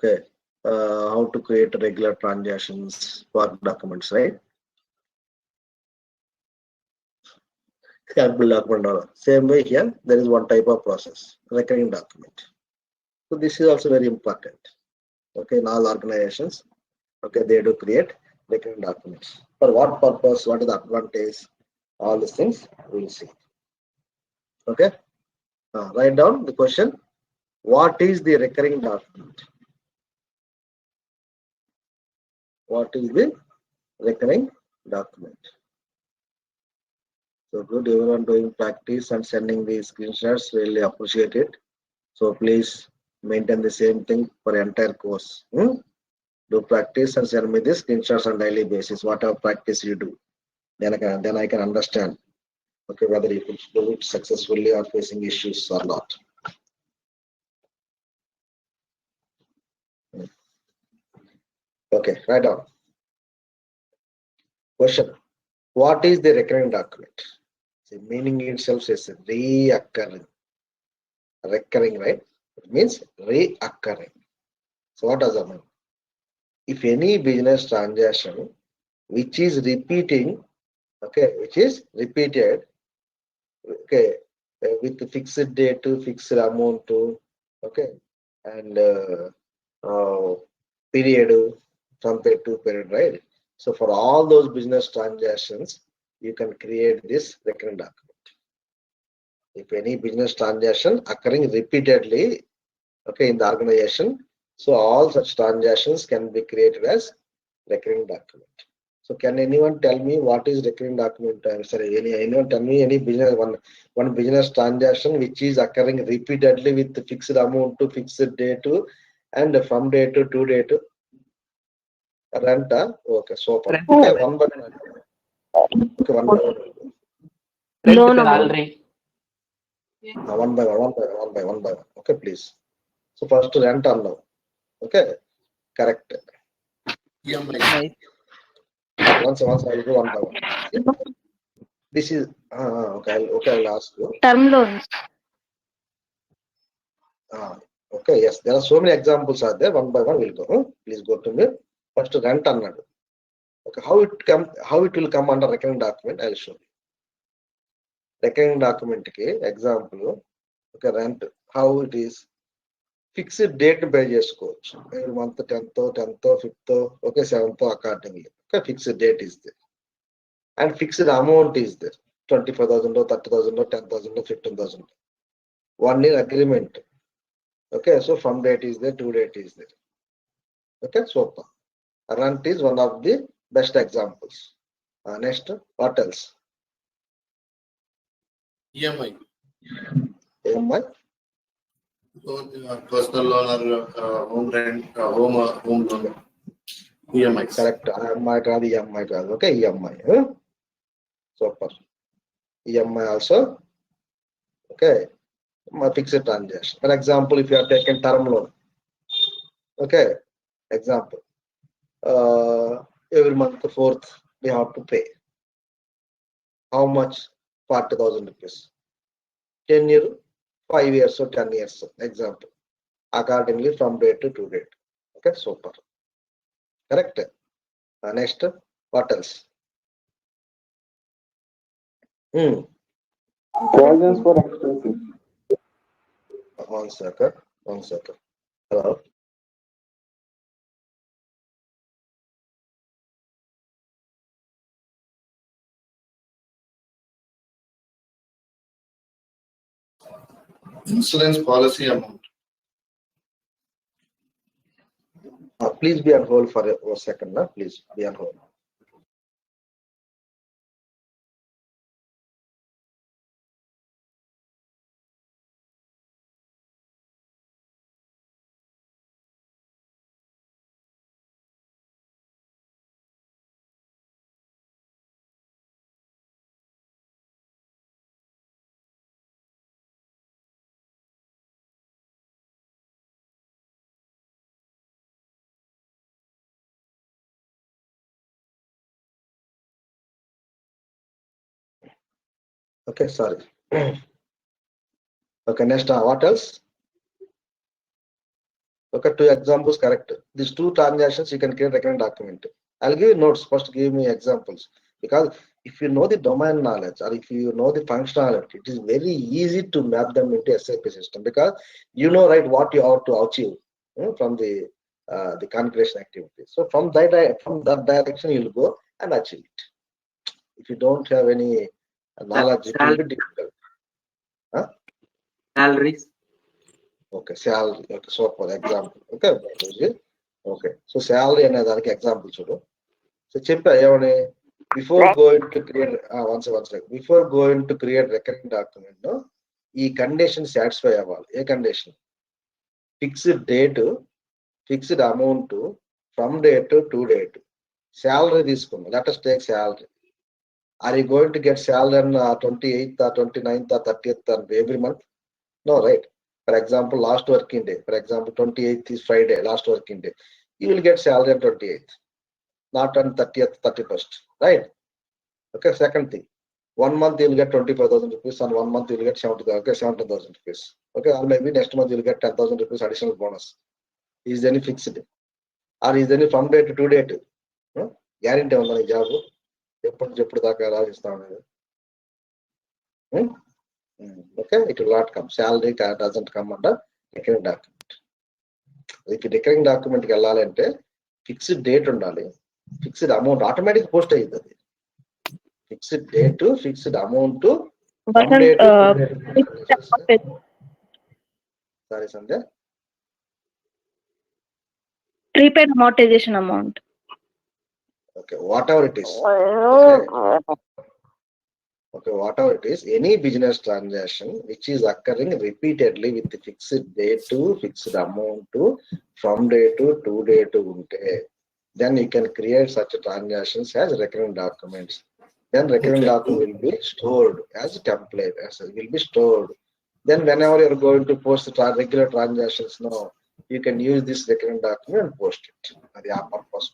Okay, how to create regular transactions for documents, right? Scalable document. Same way here, there is one type of process, recurring document. So this is also very important. Okay, in all organizations, okay, they do create recurring documents. For what purpose? What is the advantage? All these things we will see. Okay, write down the question. What is the recurring document? What is the recurring document? So good, everyone doing practice and sending the screenshots. Really appreciate it. So please maintain the same thing for entire course. Do practice and send me the screenshots on daily basis. Whatever practice you do, then I can understand. Okay, whether you could do it successfully or facing issues or not. Okay, write down. Question. What is the recurring document? The meaning itself is reoccurring. Recurring, right? It means reoccurring. So what does that mean? If any business transaction which is repeating, okay, which is repeated, okay, with the fixed date to fixed amount to, okay, and period from period to period, right? So for all those business transactions, you can create this recurring document. If any business transaction occurring repeatedly, okay, in the organization, so all such transactions can be created as recurring document. So can anyone tell me what is recurring document? I'm sorry, anyone tell me any business one business transaction which is occurring repeatedly with the fixed amount to fixed date to and from date to date to rent? Okay, so okay, one by one. Okay, one by one. No, salary. One by one. Okay, please. So first rent on now. Okay, correct. Once I will go one by one. This is okay. I'll ask you. Term loans. Okay, yes, there are so many examples are there. One by one we'll go. Please go to me. First rent annadu. Okay, how it will come under recurring document? I'll show you. Recurring document example. Okay, rent. How it is? Fixed date pay చేసుకోవచ్చు. Every month 10th, 5th, okay, 7th accordingly. Okay, fixed date is there. And fixed amount is there. 25,000, 30,000, 10,000, 15,000. 1 year agreement. Okay, so from date is there, to date is there. Okay, so rent is one of the best examples. Next, what else? EMI. EMI. Personal loan or home rent, home loan. EMI. Correct. EMI కాదు, EMI కాదు. Okay, EMI. Super. EMI also. Okay. Fixed transaction. For example, if you are taking term loan. Okay. Example. Every month, 4th, we have to pay. How much? 40,000 rupees. 10 years, 5 years or 10 years. Example. Accordingly, from date to date. Okay, super. Correct. Next, what else? Provisions for expenses. One second. Hello. Insurance policy amount. Please be on hold for a second. Please be on hold. Okay, sorry. Okay, next, what else? Okay, 2 examples correct. These 2 transactions you can create recurring document. I'll give you notes. First, give me examples, because if you know the domain knowledge or if you know the functionality, it is very easy to map them into SAP system, because you know right what you have to achieve from the configuration activity. So from that direction you'll go and achieve it. If you don't have any knowledge, it will be difficult. Huh? Salaries. Okay, salary. Okay, so for example, okay, so salary అనే దానికి example చూడు. So చెప్పా ఏమని, before going to create before going to create recurring document ఈ condition satisfy అవ్వాలి. ఏ condition? Fixed date, fixed amount, from date to date. Salary తీసుకుందాం. Let us take salary. Are you going to get salary on 28th or 29th or 30th or every month? No, right? For example, last working day. For example, 28th is Friday, last working day. You will get salary on 28th, not on 30th, 31st, right? Okay, second thing. 1 month you will get 25,000 rupees, and 1 month you will get 17,000 rupees. Okay, or maybe next month you will get 10,000 rupees additional bonus. Is there any fixed? Or is there any from date to date? Guarantee on the job. ఎప్పుడు దాకా రాసిస్తా ఉండేది. Okay, it will not come. Salary doesn't come under recurring document. If recurring document కి వెళ్ళాలంటే fixed date ఉండాలి, fixed amount automatic post అవుతుంది. Fixed date, fixed amount, sorry Sandhya, prepaid amortization amount. Okay, whatever it is. Okay, whatever it is, any business transaction which is occurring repeatedly with the fixed date to fixed amount to from date to date unte, then you can create such transactions as recurring documents. Then recurring document will be stored as a template, as it will be stored. Then whenever you are going to post the regular transactions now, you can use this recurring document and post it. The purpose.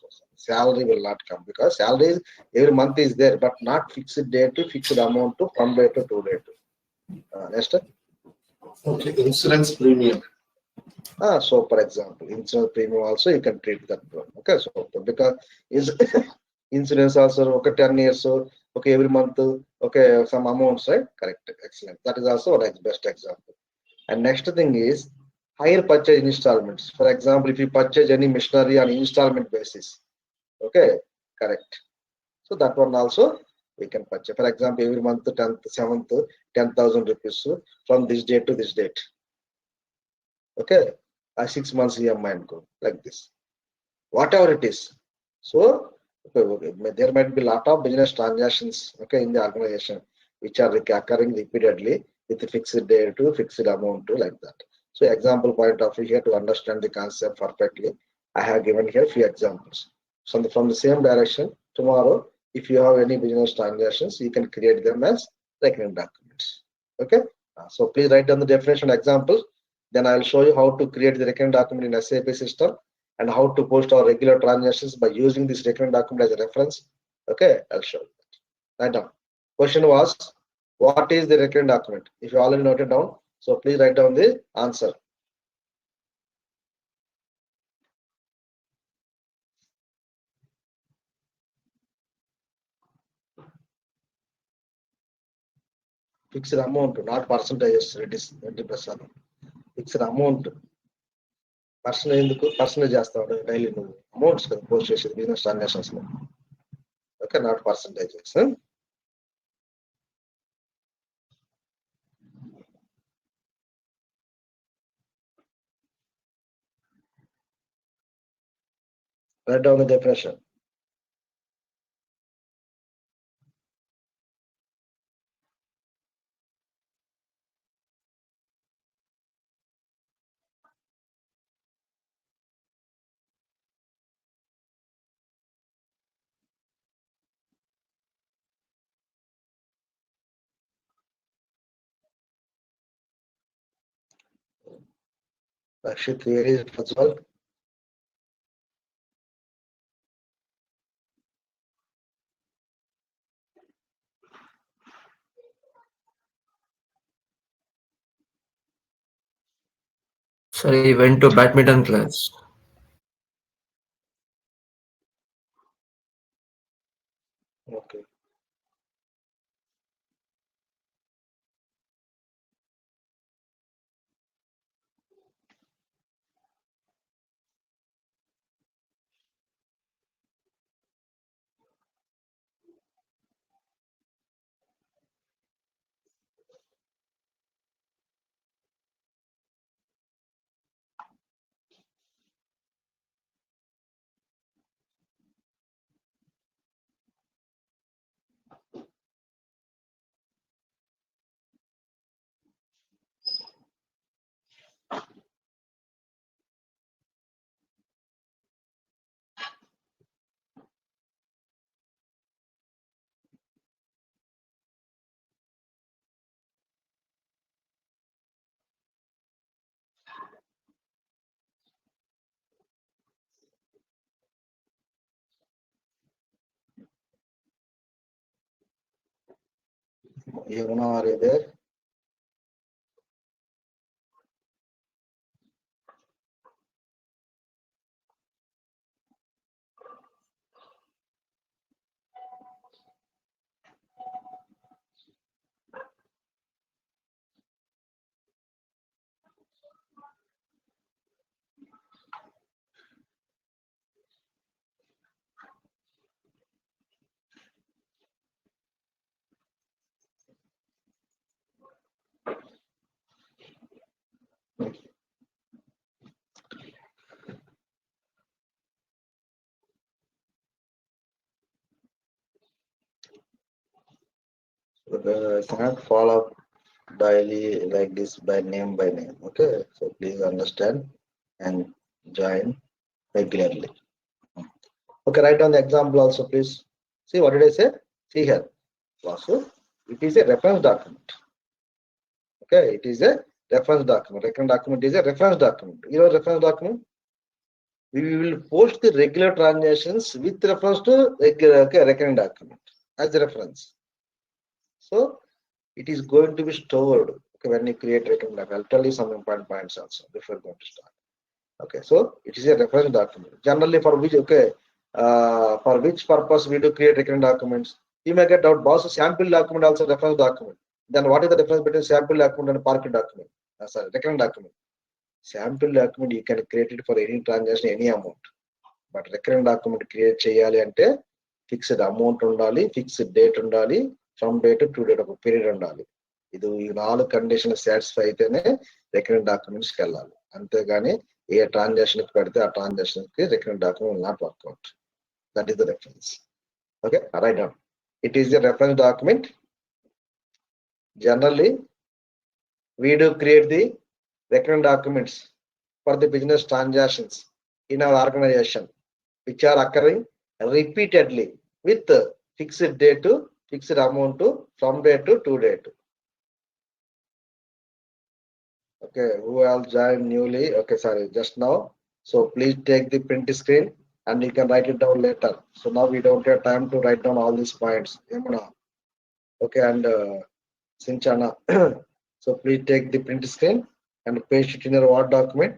Salary will not come, because salary is every month is there, but not fixed date to fixed amount to from date to date. Next. Okay, insurance premium. So for example, insurance premium also you can treat that one. Okay, so because is insurance also okay 10 years, so okay every month, okay some amounts, right? Correct, excellent. That is also the best example. And next thing is higher purchase installments. For example, if you purchase any machinery on installment basis, okay, correct. So that one also we can purchase. For example, every month 10th, 7th, 10,000 rupees from this date to this date. Okay, 6 months EMI go like this. Whatever it is. So okay, there might be a lot of business transactions, okay, in the organization which are occurring repeatedly with a fixed date to fixed amount to like that. So example point of view here, to understand the concept perfectly, I have given here few examples. So from the same direction, tomorrow, if you have any business transactions, you can create them as recurring documents. Okay, so please write down the definition examples. Then I will show you how to create the recurring document in SAP system and how to post our regular transactions by using this recurring document as a reference. Okay, I'll show you that. Write down. Question was, what is the recurring document? If you already noted down, so please write down the answer. Fixed amount, not percentages. It is 20%. Fixed amount. Percentage చేస్తావు daily నువ్వు amounts కదా post చేసేది business transactions లో. Okay, not percentages. Write down the definition. Rakshit, where is it as well? Sir, he went to badminton class. Okay. Yavana, are you there? Cannot follow daily like this by name. Okay, so please understand and join regularly. Okay, write down the example also, please. See, what did I say? See here. Also, it is a reference document. Okay, it is a reference document. Reference document is a reference document. You know, reference document. We will post the regular transactions with reference to recurring document as a reference. So it is going to be stored when you create recurring document. I'll tell you some important points also before going to start. Okay, so it is a reference document. Generally, for which purpose we do create recurring documents? You may get doubt, boss, sample document also reference document. Then what is the difference between sample document and parquet document? Sorry, recurring document. Sample document you can create it for any transaction, any amount. But recurring document create cheyali ante fixed amount undali, fixed date undali, from date to date of a period undali. ఇది ఈ 4 కండిషన్లు satisfy అయితేనే recurrent documents కి వెళ్ళాలి. అంతేగాని ఏ transaction కి పెడితే ఆ ట్రాన్సాక్షన్ కి recurrent document not work out. That is the difference. Okay, write down. It is a reference document. Generally, we do create the recurring documents for the business transactions in our organization, which are occurring repeatedly with fixed date to fixed amount to from date to date. Okay, who else joined newly? Okay, sorry, just now. So please take the print screen and you can write it down later. So now we don't have time to write down all these points. Okay, and Sinchana. So please take the print screen and paste it in your Word document.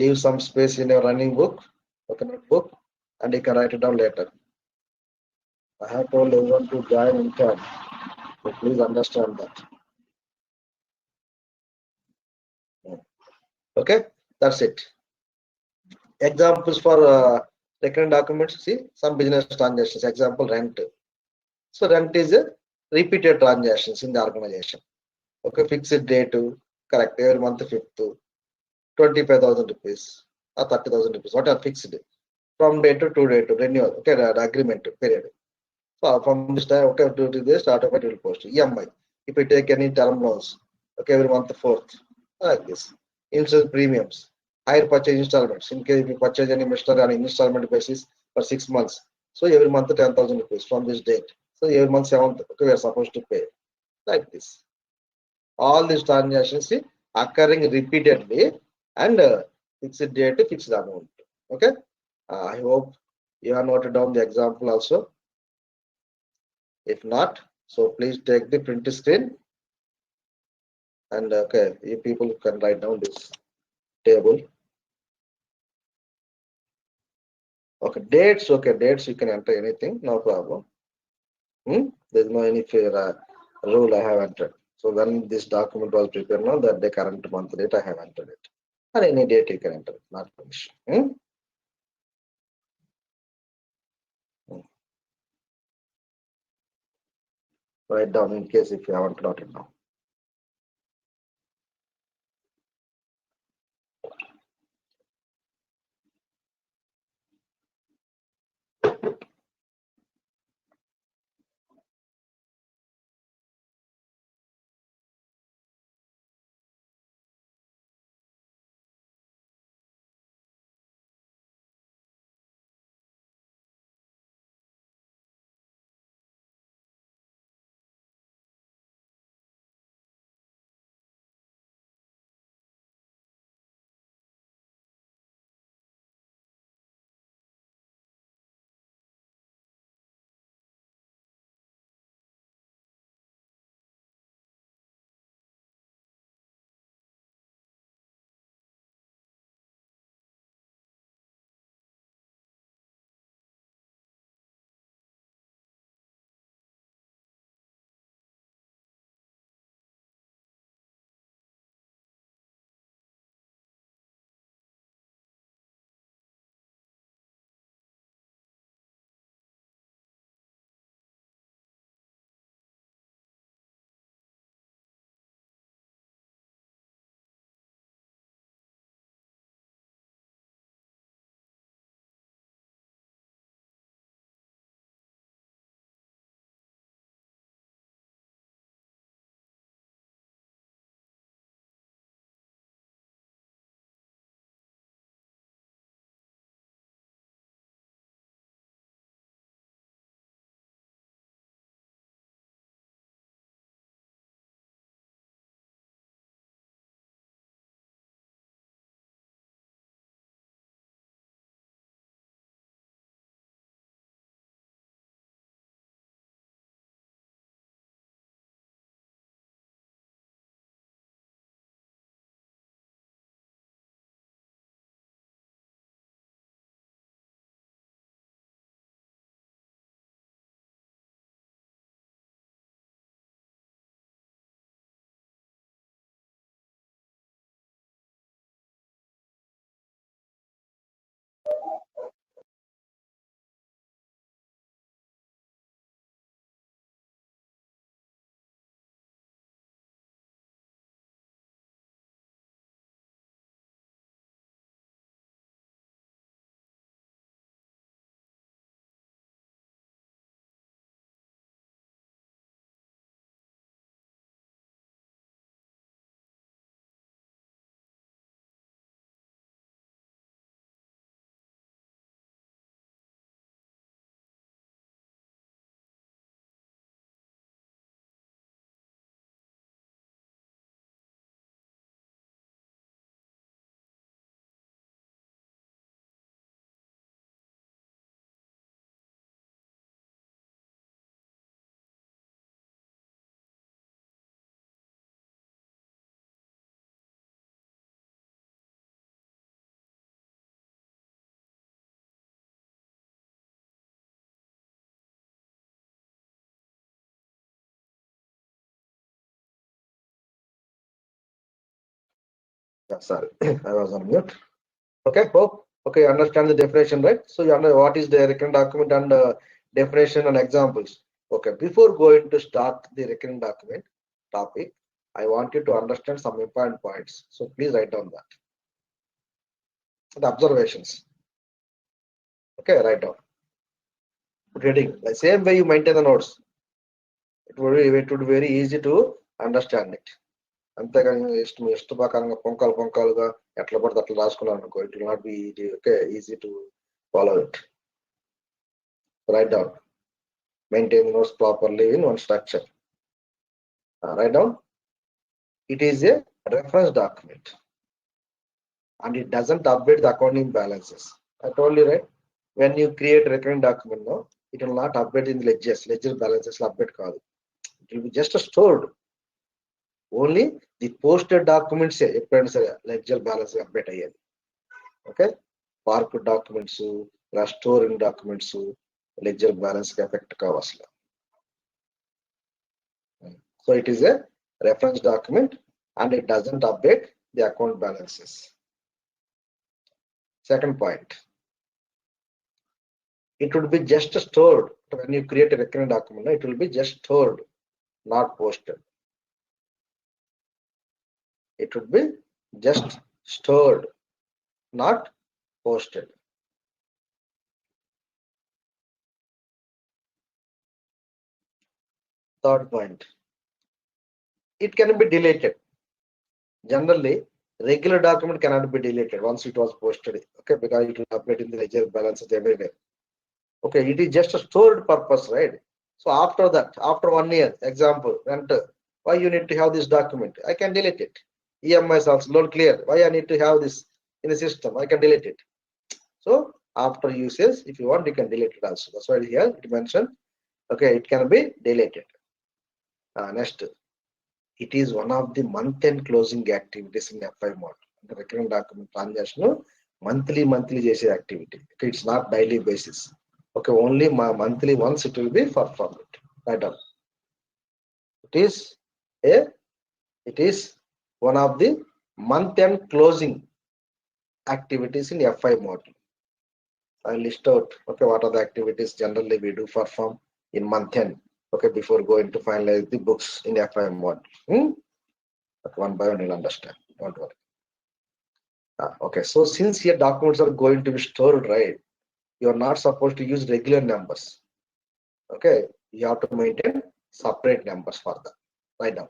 Leave some space in your running book, okay, notebook, and you can write it down later. I have told everyone to join in time. So please understand that. Okay, that's it. Examples for recurring documents. See, some business transactions. Example, rent. So rent is a repeated transactions in the organization. Okay, fixed date, correct, every month 5th, 25,000 rupees or 30,000 rupees, what are fixed from date to date, renewal, okay, the agreement period. So from this time, okay, to this start of it will post EMI. If we take any term loans, okay, every month 4th, like this. Insurance premiums, higher purchase installments. In case if you purchase any machinery on installment basis for 6 months, so every month 10,000 rupees from this date. So every month 7th, okay, we are supposed to pay like this. All these transactions occurring repeatedly and fixed date, fixed amount. Okay, I hope you have noted down the example also. If not, so please take the print screen and okay, you people can write down this. table. Okay, dates. Okay, dates you can enter anything, no problem. There's no any rule I have entered. So when this document was prepared, now that the current month date I have entered it. Or any date you can enter it, not an issue. Write down in case if you haven't noted down. Yeah, sorry, I was on mute. Okay, hope. Okay, you understand the definition, right? So you understand what is the recurring document and definition and examples. Okay, before going to start the recurring document topic, I want you to understand some important points. So please write down that. The observations. Okay, write down. Reading. The same way you maintain the notes. It would be very easy to understand it. అంతేగాని ఇష్ట ప్రకారంగా పొంకాలుగా ఎట్లా పడితే అట్లా రాసుకున్నాను అనుకో, it will not be easy to follow it. Write down. Maintain the notes properly in one structure. Write down. It is a reference document and it doesn't update the accounting balances. I told you, right? When you create a recurring document, no, it will not update in the ledger balances update కాదు. It will be just stored. Only the posted documents ఎప్పుడైనా సరే ledger balance update అయ్యేది. Okay, park documents, storing documents ledger balance కి effect కావు అసలు. So it is a reference document and it doesn't update the account balances. Second point, it would be just stored. When you create a recurring document, it will be just stored, not posted. It would be just stored, not posted. Third point, it can be deleted. Generally, regular document cannot be deleted once it was posted. Okay, because it will update in the ledger balances everywhere. Okay, it is just a stored purpose, right? So after that, after 1 year, example, rent, why you need to have this document? I can delete it. EMIs also loan clear. Why I need to have this in the system? I can delete it. So after usage, if you want, you can delete it also. That's why here it mentioned. Okay, it can be deleted. Next, it is one of the month-end closing activities in FI model. The recurring document transaction monthly చేసే activity. Okay, it's not daily basis. Okay, only monthly once it will be performed. Right down. It is one of the month-end closing activities in FI model. I list out. Okay, what are the activities generally we do perform in month-end? Okay, before going to finalize the books in FI model. Okay, one by one you'll understand. Don't worry. Okay, so since your documents are going to be stored, right, you are not supposed to use regular numbers. Okay, you have to maintain separate numbers for that. Write down.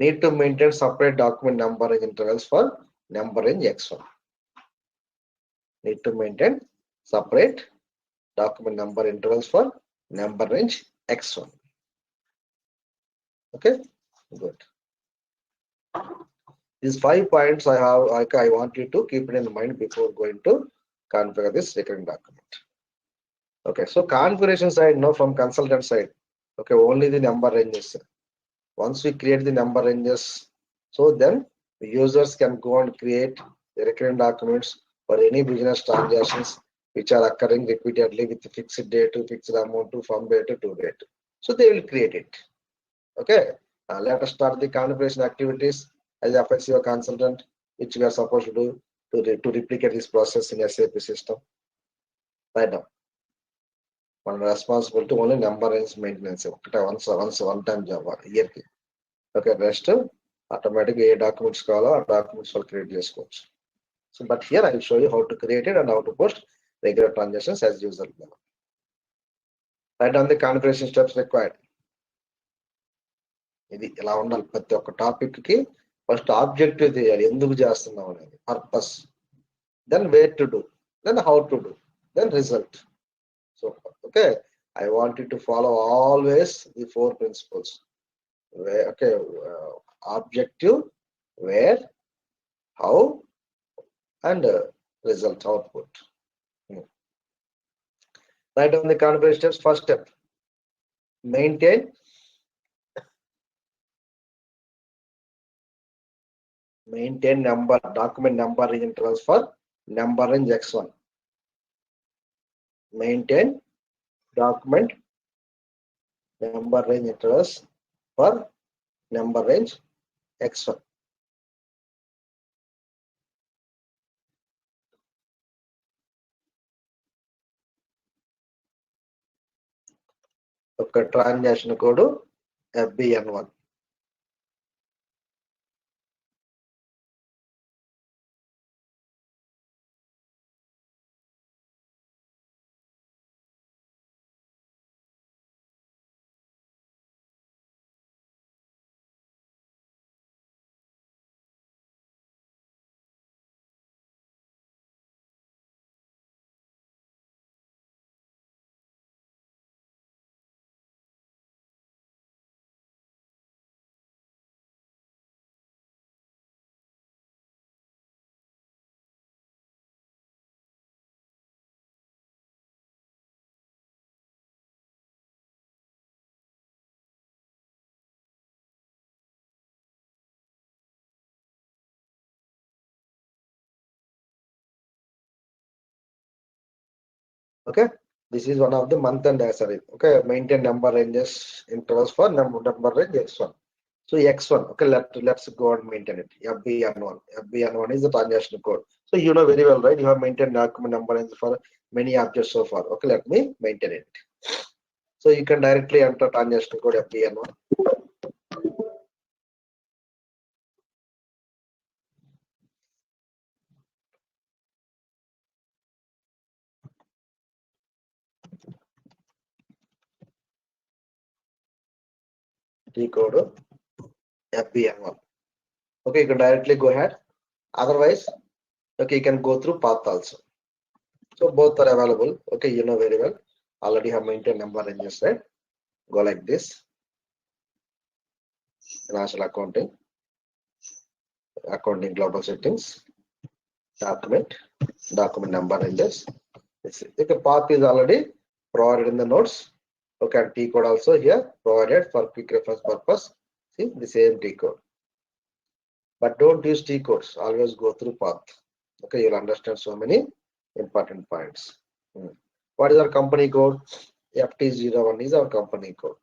Need to maintain separate document numbering intervals for number range X1. Need to maintain separate document number intervals for number range X1. Okay, good. These 5 points I want you to keep it in mind before going to configure this recurring document. Okay, so configuration side, no, from consultant side. Okay, only the number ranges. Once we create the number ranges, so then the users can go and create the recurring documents for any business transactions which are occurring repeatedly with fixed date, fixed amount, from date to date. So they will create it. Okay, let us start the configuration activities as a FICO consultant, which we are supposed to do to replicate this process in SAP system. Right now, one responsible to only number range maintenance. One time job year. Okay, rest automatically documents call or documents will create this course. So, but here I will show you how to create it and how to post regular transactions as usual. Write down the configuration steps required. ఇది ఎలా ఉండాలి ప్రతి ఒక్క topic కి first objective చేయాలి, ఎందుకు చేస్తున్నాం అనేది, purpose, then where to do, then how to do, then result. So okay, I want you to follow always the 4 principles. Okay, objective, where, how, and result, output. Write down the configuration steps. First step, maintain document number intervals for number range X1. Maintain document number range intervals for number range X1. ఒక transaction code FBN1. Okay, this is one of the month and sorry. Okay, maintain number ranges intervals for number range x1. So x1, okay, let's go and maintain it. FBN1. FBN1 is the transaction code. So you know very well, right? You have maintained document number range for many objects so far. Okay, let me maintain it. So you can directly enter transaction code FBN1. T code FBN1. Okay, you can directly go ahead. Otherwise, okay, you can go through path also. So both are available. Okay, you know very well. Already have maintained number ranges, right? Go like this. Financial accounting global settings, document number ranges. The path is already provided in the notes. Okay, and T code also here provided for quick reference purpose. See the same T code. But don't use T codes. Always go through path. Okay, you'll understand so many important points. What is our company code? FT01 is our company code.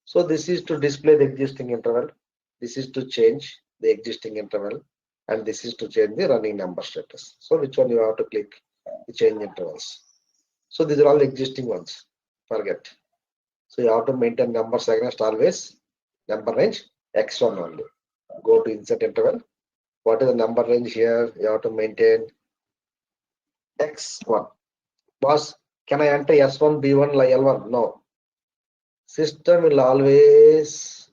So this is to display the existing interval. This is to change the existing interval, and this is to change the running number status. So which one you have to click? The change intervals. So these are all existing ones. Forget. So you have to maintain numbers against always number range x1 only. Go to insert interval. What is the number range here? You have to maintain x1. Boss, can I enter S1, B1, like L1? No. System will always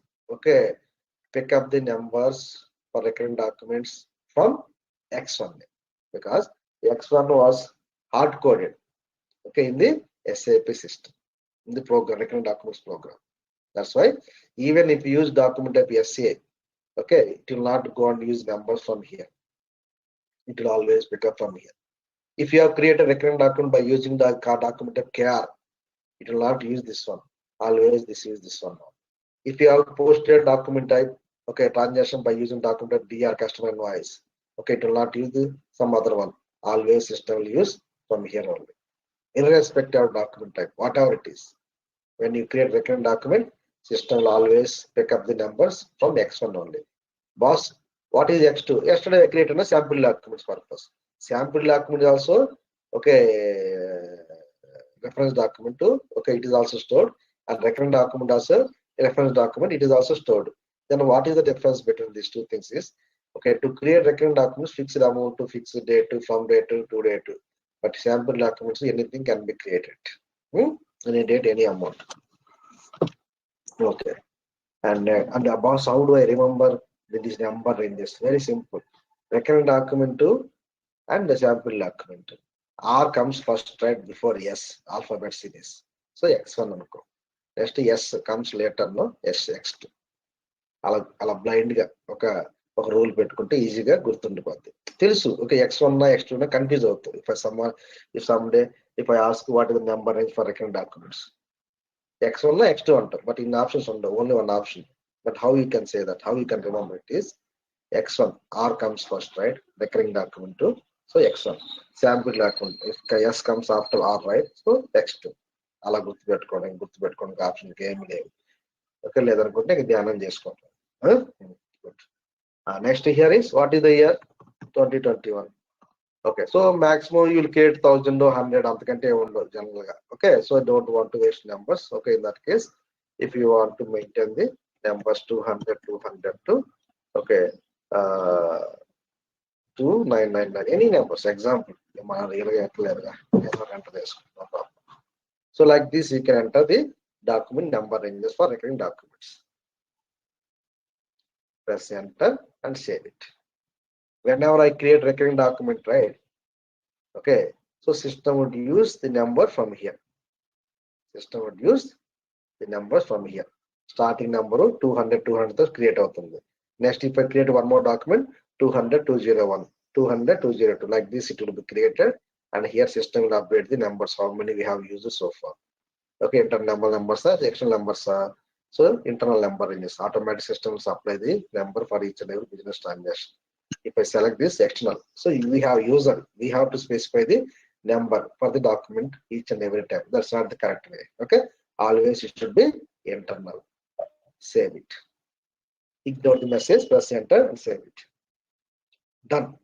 pick up the numbers for recurrent documents from X1 because X1 was hard coded in the SAP system, in the program, recurrent documents program. That's why even if you use document type SA, it will not go and use numbers from here. It will always pick up from here. If you have created a recurrent document by using the document type KR, it will not use this one. Always this is this one. If you have posted document type, transaction by using document type DR customer invoice, it will not use some other one. Always system will use from here only. Irrespective of document type, whatever it is. When you create recurrent document, system will always pick up the numbers from X1 only. Boss, what is X2? Yesterday I created a sample documents purpose. Sample document is also reference document too. It is also stored, and recurrent document also reference document. It is also stored. Then what is the difference between these two things is to create recurrent documents, fixed amount to fixed date to from date to date to. But sample documents, anything can be created. Any date, any amount. Okay. And boss, how do I remember this number ranges? Very simple. Recurrent document to and the sample document. R comes first right before S, alphabet series. So X1 anko. Next S comes later, no? S X2. అలా blind గా ఒక rule పెట్టుకుంటే ఈజీగా గుర్తుండిపోద్ది. తెలుసు X1 X2 confuse అవుతుంది. If someday I ask what is the number range for recurrent documents, X1 X2 అంటారు, but in options ఉండవు, only one option. But how you can say that, how you can remember it is X1, R comes first, right? Recurring document to, so X1. Sample document, if S comes after R, right? So X2. అలా గుర్తుపెట్టుకోవడానికి option ఏమి లేవు. లేదనుకుంటే ధ్యానం చేసుకోండి. Next here is what is the year? 2021. So maximum you will create 1000 or 100 అంతకంటే ఉండదు general గా. So don't want to waste numbers. In that case, if you want to maintain the numbers 200 to 2999, any numbers, example మన real గా ఎట్లేదుగా enter చేసుకుంటాం. So like this you can enter the document number ranges for recurring documents. Press enter and save it. Whenever I create recurring document, right? So system would use the number from here. System would use the numbers from here. Starting number 200 తో create అవుతుంది. Next, if I create one more document, 200 201, 200 202, like this it will be created, and here system will update the numbers, how many we have used so far. Internal numbers are external numbers are. So internal number ranges, automatic system will supply the number for each and every business transaction. If I select this external, so we have user, we have to specify the number for the document each and every time. That's not the correct way. Okay, always it should be internal. Save it. Ignore the message, press enter and save it. Done.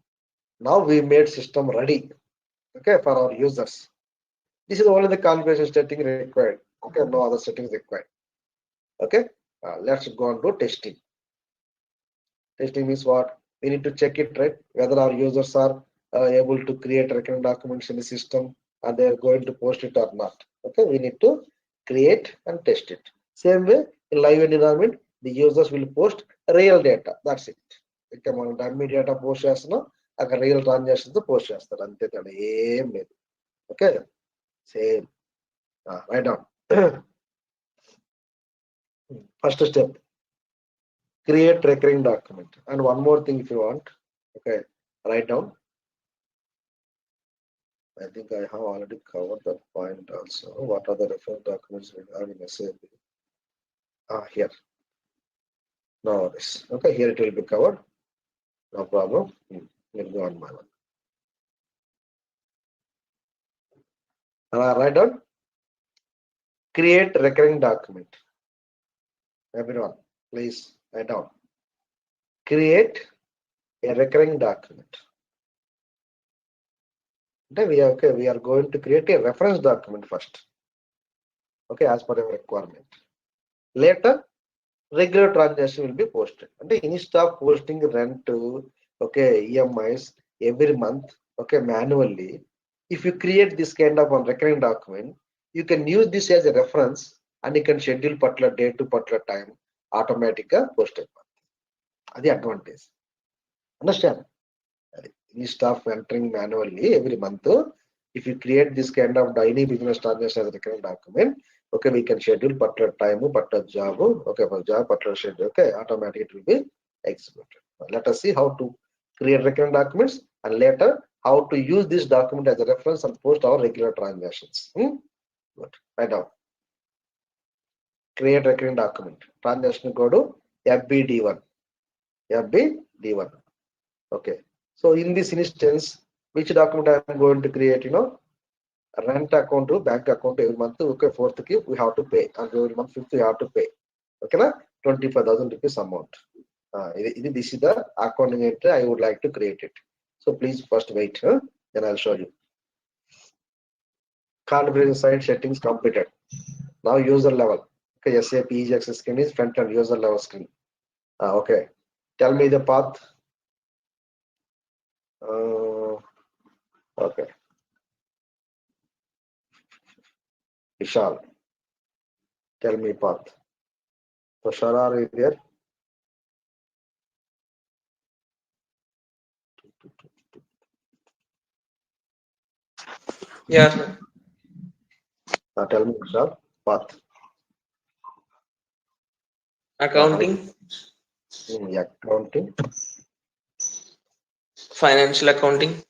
Now we made system ready. Okay, for our users. This is only the configuration setting required. Okay, no other settings required. Okay, let's go on to testing. Testing means what? We need to check it, right? Whether our users are able to create recurring documents in the system and they are going to post it or not. Okay, we need to create and test it. Same way in live environment, the users will post real data. That's it. Okay, మనం dummy data post చేస్తున్నాం, అక్కడ real transactions post చేస్తారు అంతే తేడా ఏం లేదు. Okay, same. Write down. First step, create recurring document. And one more thing if you want. Okay, write down. I think I have already covered that point also. What are the reference documents we have in SAP? Here. No worries. Okay, here it will be covered. No problem. We'll go on my one. Write down. Create recurring document. Everyone, please write down. Create a recurring document. Okay, we are going to create a reference document first. Okay, as per your requirement. Later, regular transaction will be posted. And instead of posting rent to EMIs every month, manually, if you create this kind of a recurring document, you can use this as a reference and you can schedule particular date to particular time automatically posted. That's the advantage. Understand? Instead of entering manually every month, if you create this kind of daily business transaction as a recurring document, okay, we can schedule particular time, particular job, okay, for job, particular schedule, okay, automatically it will be executed. Let us see how to create recurring documents and later how to use this document as a reference and post our regular transactions. Good. Write down. Create recurring document. Transaction go to FBD1. FBD1. Okay. So in this instance, which document I am going to create? Rent account to bank account every month. Okay, 4th we have to pay, and every month 5th we have to pay. Okay, na 25,000 rupees amount. This is the accounting entry I would like to create it. So please first wait, then I'll show you. Configuration side settings completed. Now user level. Okay, SAP easy access screen is front end user level screen. Okay, tell me the path. Okay. Vishal, tell me path. So Sharar is there. Yeah, sir. Tell me Vishal, path. Accounting, Accounting, financial accounting,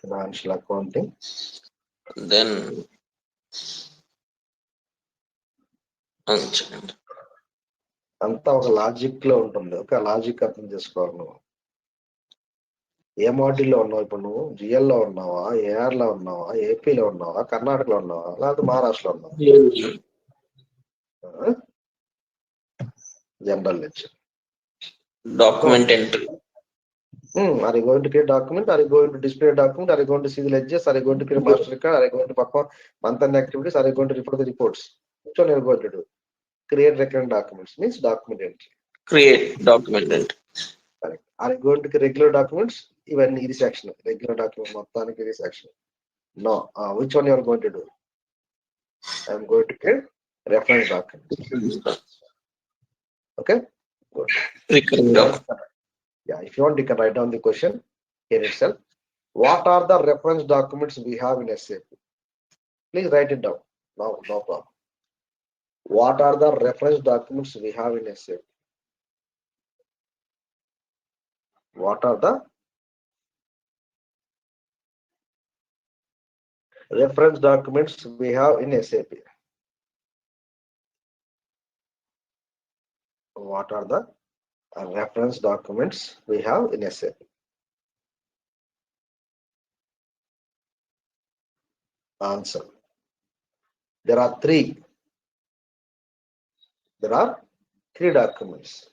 financial accounting. then one second. అంతా ఒక logic లో ఉంటుంది. ఒక logic అర్థం చేసుకోవాలి. నువ్వు ఏ మాడ్యూల్లో ఉన్నావు ఇప్పుడు? నువ్వు జిఎల్ లో ఉన్నావా, ఏఆర్ లో ఉన్నావా, ఏపీలో ఉన్నావా, కర్ణాటకలో ఉన్నావా, లేకపోతే మహారాష్ట్రలో ఉన్నావా? General lecture. Document entry. Are you going to create document? Are you going to display a document? Are you going to see the ledgers? Are you going to create master record? Are you going to perform month-end activities? Are you going to report the reports? Which one are you going to do? Create recurring documents means document entry. Create document entry. Correct. Are you going to create regular documents? Even this section, regular document, మొత్తానికి this section. No. Which one you are going to do? I am going to create reference documents. Okay. Good. Recurring document. Yeah, if you want, you can write down the question here itself. What are the reference documents we have in SAP? Please write it down. No problem. What are the reference documents we have in SAP? What are the reference documents we have in SAP? What are the reference documents we have in SAP? Answer. There are three. There are three documents.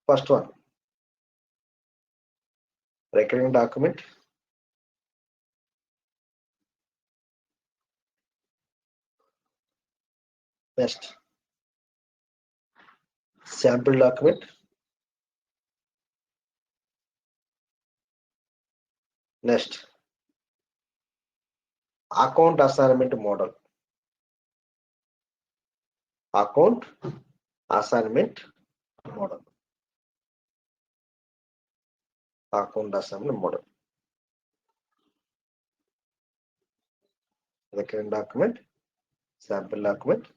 First one, recurring document. Next, sample document. Next, account assignment model. Account assignment model. Account assignment model. Recurring document, sample document,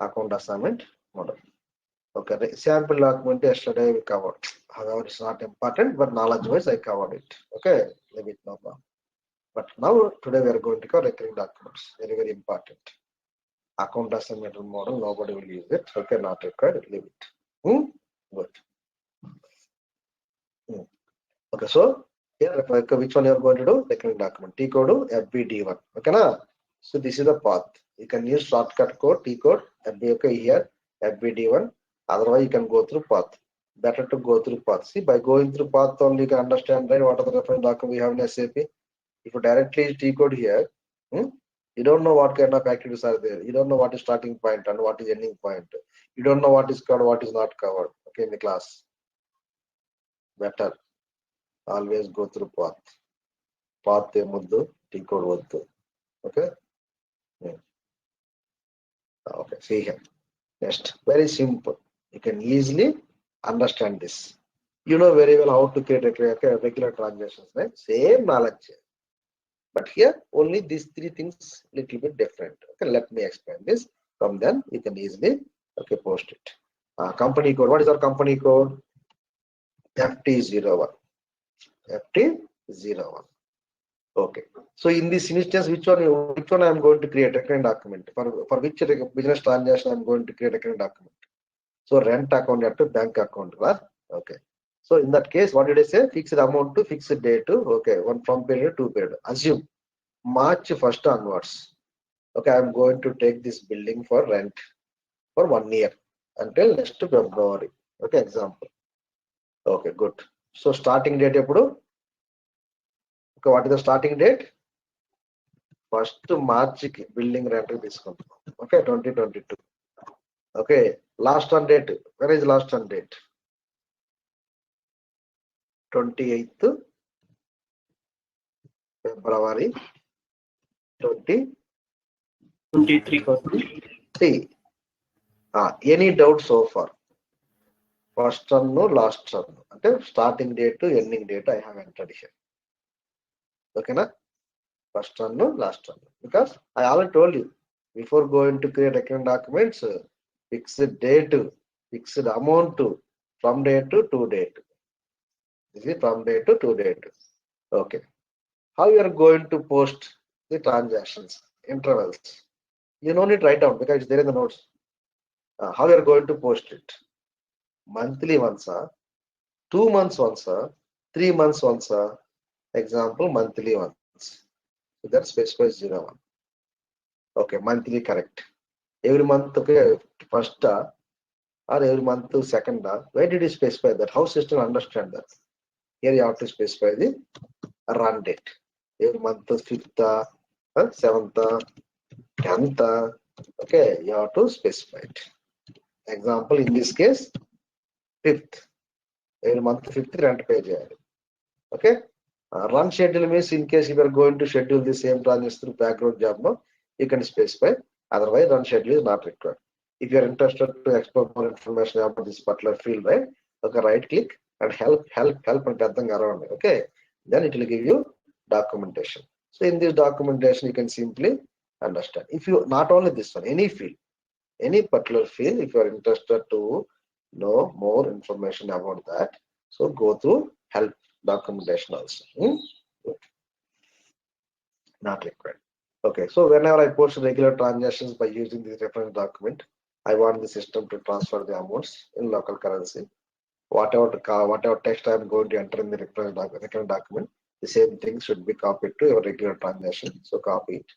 account assignment model. Okay, the sample document yesterday we covered. However, it's not important, but knowledge-wise I covered it. Okay, leave it no problem. But now today we are going to cover recurring documents. Very, very important. Account assignment model, nobody will use it. Okay, not required, leave it. Good. Okay, so here which one you are going to do? Recurring document. T code FBD1. Okay, na? So this is the path. You can use shortcut code T code FB. Okay, here FBD1. Otherwise, you can go through path. Better to go through path. See, by going through path only you can understand, right, what are the reference documents we have in SAP. If you directly use T code here, you don't know what kind of activities are there. You don't know what is starting point and what is ending point. You don't know what is covered, what is not covered. Okay, in the class. Better. Always go through path. Path muddu, T code vaddu. Okay. Okay. See here. Next. Very simple. You can easily understand this. You know very well how to create a regular transactions, right? Same knowledge. But here only these three things little bit different. Okay, let me explain this. From then you can easily post it. Company code. What is our company code? FT01. FT01. Okay. So in this instance, which one I am going to create a recurring document for which business transaction I am going to create a recurring document. So rent account to bank account. Right? Okay. So in that case, what did I say? Fixed amount to fixed date to one from period to period. Assume March 1st onwards. Okay, I am going to take this building for rent for 1 year until next February. Okay, example. Okay, good. So starting date epudu? Okay, what is the starting date? 1st March building rent తీసుకుంటాం. Okay, 2022. Okay, last on date. Where is last on date? 28th February 2023. Any doubt so far? First term, no, last term. Okay, starting date to ending date I have entered here. Okay, na? First term, no, last term. Because I already told you, before going to create recurring documents, fixed date, fixed amount from date to date. This is from date to date. Okay. How you are going to post the transactions, intervals? You don't need to write down because it's there in the notes. How you are going to post it? Monthly once, 2 months once, 3 months once. Example, monthly once. So that specifies 01. Okay, monthly correct. Every month, okay, first or every month second. Where did you specify that? How system understand that? Here you have to specify the run date. Every month 5th, 7th, 10th. Okay, you have to specify it. Example, in this case, 5th. Every month 5th rent pay cheyali. Okay. Run schedule means in case you are going to schedule the same transaction through background job, no, you can specify. Otherwise, run schedule is not required. If you are interested to explore more information about this particular field, right? Okay, right click and help and nothing around. Okay, then it will give you documentation. So in this documentation, you can simply understand. If you not only this one, any field, any particular field, if you are interested to know more information about that, so go through help documentation also. Not required. Okay, so whenever I post regular transactions by using this reference document, I want the system to transfer the amounts in local currency. Whatever text I am going to enter in the reference document, The same thing should be copied to your regular transaction. So copy it.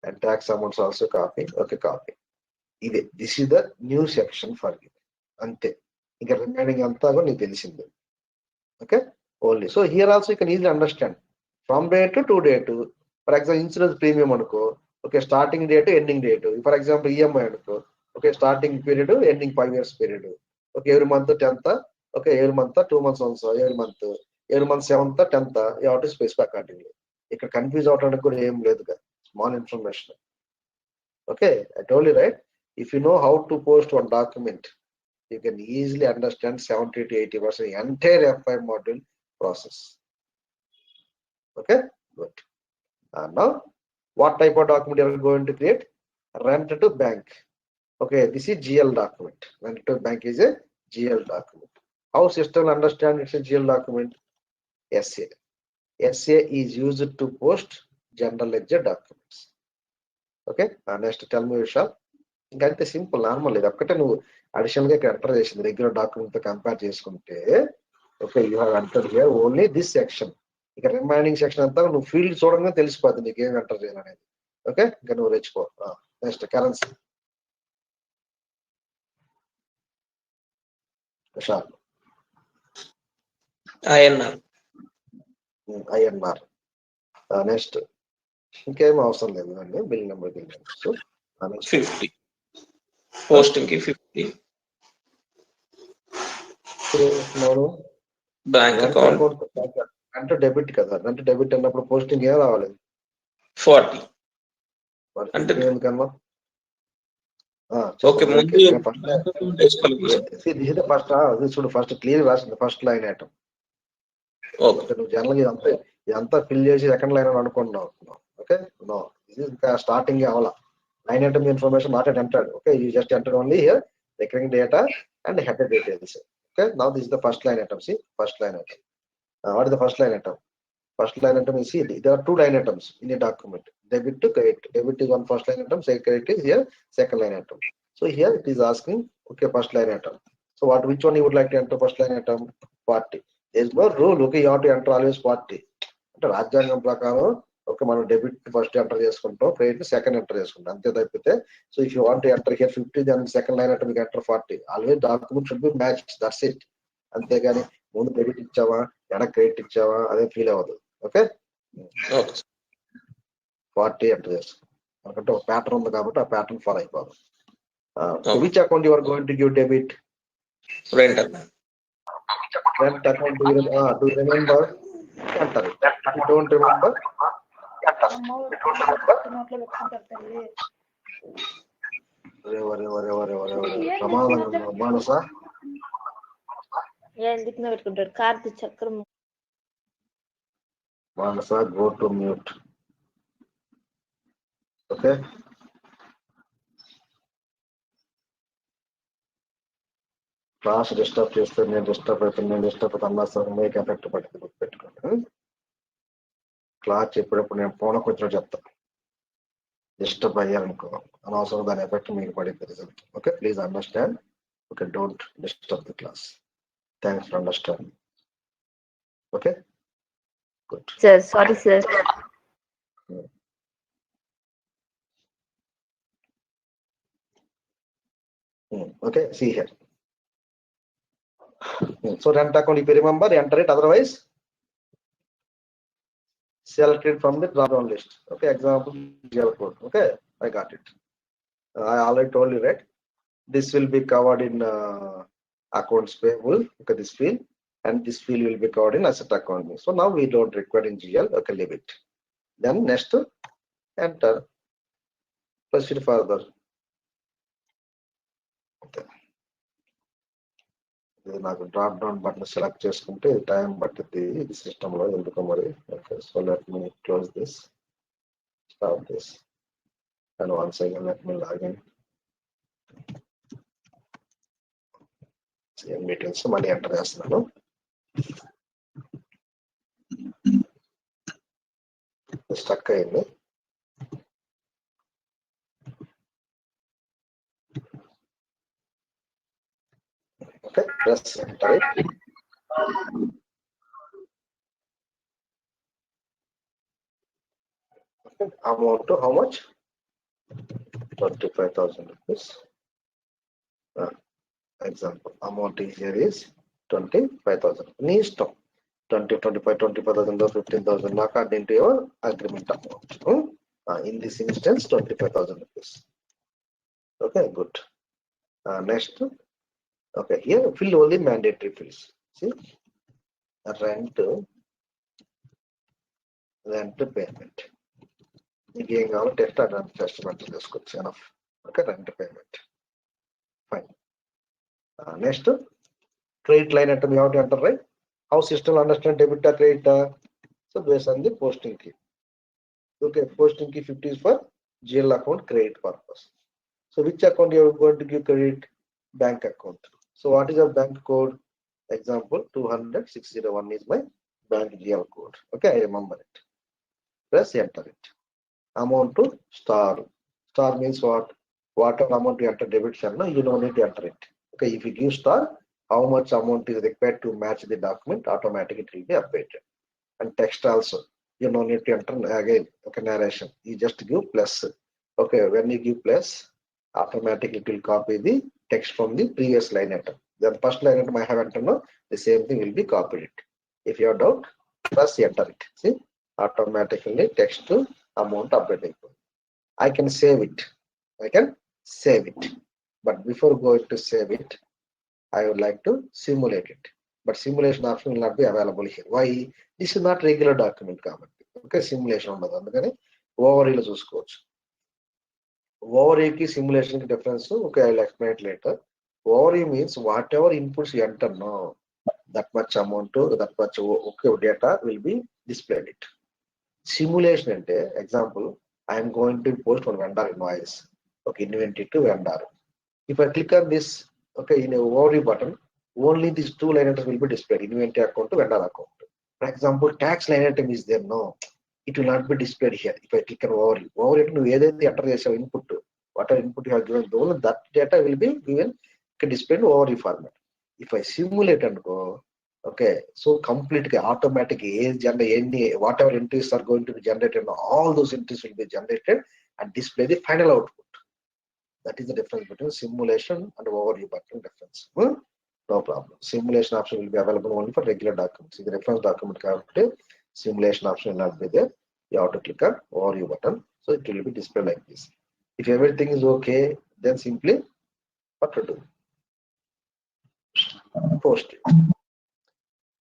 And tax amounts also copy. Okay, copy. This is the new section for you. Ante. Inka remaining anta go neeku telisindi. Okay, only. So here also you can easily understand. From date to date. For example, insurance premium anuko. Okay, starting date to ending date. For example, EMI anuko. Okay, starting period to ending 5 years period. Okay, every month 10th. Okay, every month 2 months also. Every month 7th, 10th. You have to specify accordingly. You can confuse out on small information. Okay, I told you, right? If you know how to post one document, you can easily understand 70 to 80% entire FI module process. Okay, good. And now, what type of document you are going to create? Rent to bank. Okay, this is GL document. Rent to bank is a GL document. How system will understand it's a GL document? SA. SA is used to post general ledger documents. Okay, next tell me Vishal. ఇంకంతే simple normal ఇది ఒక్కటే నువ్వు additional గా ఇక్కడ enter చేసింది regular document తో compare చేసుకుంటే okay you have enter here only this section ఇక రిమైనింగ్ సెక్షన్ అంతా నువ్వు ఫీల్డ్ చూడంగానే తెలిసిపోద్ది నీకు ఏం ఎంటర్ చేయాలనేది ఓకే ఇంకా నువ్వు రెచ్చిపో next currency Vishal INR next ఇంకేం అవసరం లేదు అండి బిల్ నెంబర్ 50 పోస్టింగ్ కి 50 బ్యాంక్ అకౌంట్ అంటే డెబిట్ కదా అంటే డెబిట్ అన్నప్పుడు పోస్టింగ్ ఏం రావాలి 40 అంటే ఎందుకన్నా ఓకే ముందు చూడు ఫస్ట్ క్లియర్ రాసింది ఫస్ట్ లైన్ ఐటమ్ నువ్వు జనరల్ ఇదంతా ఫిల్ చేసి సెకండ్ లైన్ అని అనుకుంటున్నావు ఓకే నో ఇది ఇంకా స్టార్టింగ్ అవ్వాల line item information not entered okay you just enter only here recurring data and header details okay now this is the first line item. See first line item. What is the first line item? First line item is see there are 2 line items in a document, debit to credit. Debit is one first line item, say credit is here second line item. So here it is asking okay first line item. So which one you would like to enter first line item? 40. There is no rule okay you have to enter always 40 అంటే రాజ్యాంగం ప్రకారం okay మనం debit first enter చేసుకుంటాం credit second enter చేసుకుంటాం అంతే తప్పితే so if you want enter here 50 then second line item enter 40 always document should be match that's it అంతేగాని ముందు డెబిట్ ఇచ్చావా వెనక క్రెడిట్ ఇచ్చావా అదే ఫీల్ అవ్వదు ఓకే 40 ఎంటర్ చేసుకుంటాం ఎందుకంటే ఒక ప్యాటర్న్ ఉంది కాబట్టి ఆ ప్యాటర్న్ ఫాలో అయిపోవాలి which account your going to give debit rent account do remember అంటారు డోంట్ రిమెంబర్ ప్రమాదంగా మానస పెట్టుకుంటాడు కార్తీ చక్రం Manasa go to mute okay class disturb చేస్తే నేను డిస్టర్బ్ అయితే అన్నా మేక్ ఎఫెక్ట్ పడుతుంది పెట్టుకోండి క్లాస్ చెప్పేటప్పుడు నేను ఫోన్కి వచ్చినట్టు చెప్తాను డిస్టర్బ్ అయ్యారనుకో అనవసరం దాని ఎఫెక్ట్ మీకు పడింది result okay please understand okay don't disturb the class thanks for understand okay good sir sorry sir okay see here so rent account if you remember enter it otherwise select it from the drop down list okay example GL code okay I got it I already told you right this will be covered in accounts payable okay this field and this field will be covered in asset accounting so now we don't require in GL okay leave it then next enter proceed further ఇది నాకు drop down button select చేసుకుంటే time పట్టింది ఇది system లో ఎందుకో మరి okay so let me close this stop this and once again let me login same details మళ్ళీ enter చేస్తున్నాను స్టక్ అయింది okay press enter it Amount to how much? 25,000 rupees. Example, amount here is 25,000. Needs to 20, 25, 25,000 or 15,000 according to your agreement amount. In this instance, 25,000 rupees. Okay, good. Next, okay, here fill only mandatory fields. See, rent payment. Again, our test and testament is enough. Okay, rent payment. Fine. Next, credit line item you have to enter, right? How system understand debit or credit? So based on the posting key. Okay, posting key 50 is for GL account credit purpose. So which account you are going to give credit? Bank account. So what is your bank code? Example 200-601 is my bank GL code. Okay, I remember it. Press enter it. Amount to star. Star means what? Whatever amount you enter debit channel, you don't need to enter it. Okay, if you give star, how much amount is required to match the document, automatically it will be updated. And text also, you don't need to enter again. Okay, narration. You just give plus. Okay, when you give plus, automatically it will copy the text from the previous line item. Then first line item I have entered now, the same thing will be copied. If you have doubt, press enter it. See, automatically text to amount updating. I can save it. I can save it. But before going to save it, I would like to simulate it. But simulation option will not be available here. Why? This is not regular document. Okay, simulation on overview చూసుకోవచ్చు. Overview ki simulation ki difference. Okay, I'll explain it later. Overview means whatever inputs you enter now, that much amount to that much okay data will be displayed it. Simulation ante example, I am going to post one vendor invoice. Okay, inventory to vendor. If I click on this, okay, in a overview button, only these two line items will be displayed, inventory account to vendor account. For example, tax line item is there, no, it will not be displayed here. If I click on overview, enter input, whatever input you have given, that data will be given, displayed in overview format. If I simulate and go, okay, so completely automatic whatever entries are going to be generated, all those entries will be generated and display the final output. That is the difference between simulation and overview button difference. No problem. Simulation option will be available only for regular documents. If the reference document simulation option will not be there. You have to click on overview button. So it will be displayed like this. If everything is okay, then simply what to do? Post it.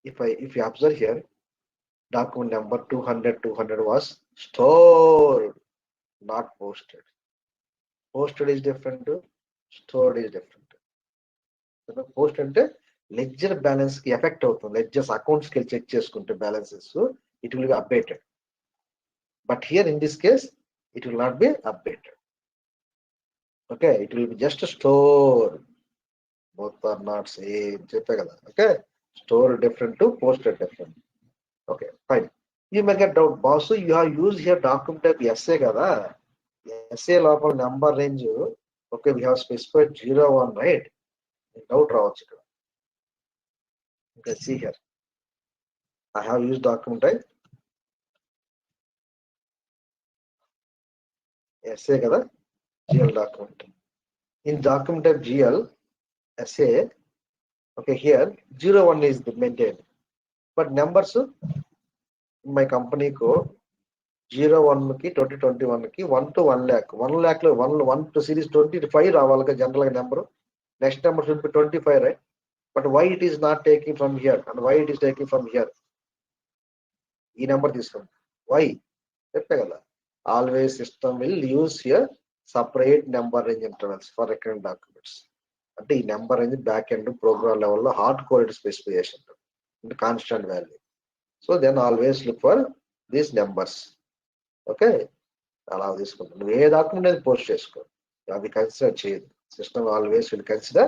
If you observe here, document number 200 was stored, not posted. Posted is different, stored is different. Post ante ledger balance ki effect avutundi, ledgers accounts ki check cheskunte balances, so it will be updated. But here in this case, it will not be updated. Okay, it will be just stored. Both are not same. Okay, stored different to posted different. Okay, fine. You may get doubt, boss, you have used here document type SA kada. SA local number range, okay, we have specified 01, right? Doubt రావచ్చు ఇక్కడ. Okay, see here. I have used document type SA kada, GL document. In document type GL, SA, okay, here 01 is maintained. But numbers in my company code 01 ki 2021 ki 1 to 1 lakh. 1 lakh lo 1 to series 25 రావాలిగా general number. Next number should be 25, right? But why it is not taking from here and why it is taking from here? E number this one. Why? Always system will use here separate number range intervals for recurrent documents. At the number range back end program level hard coded specification, constant value. So then always look for these numbers. Okay, allow this one. A document is post chesko. We consider change. System always will consider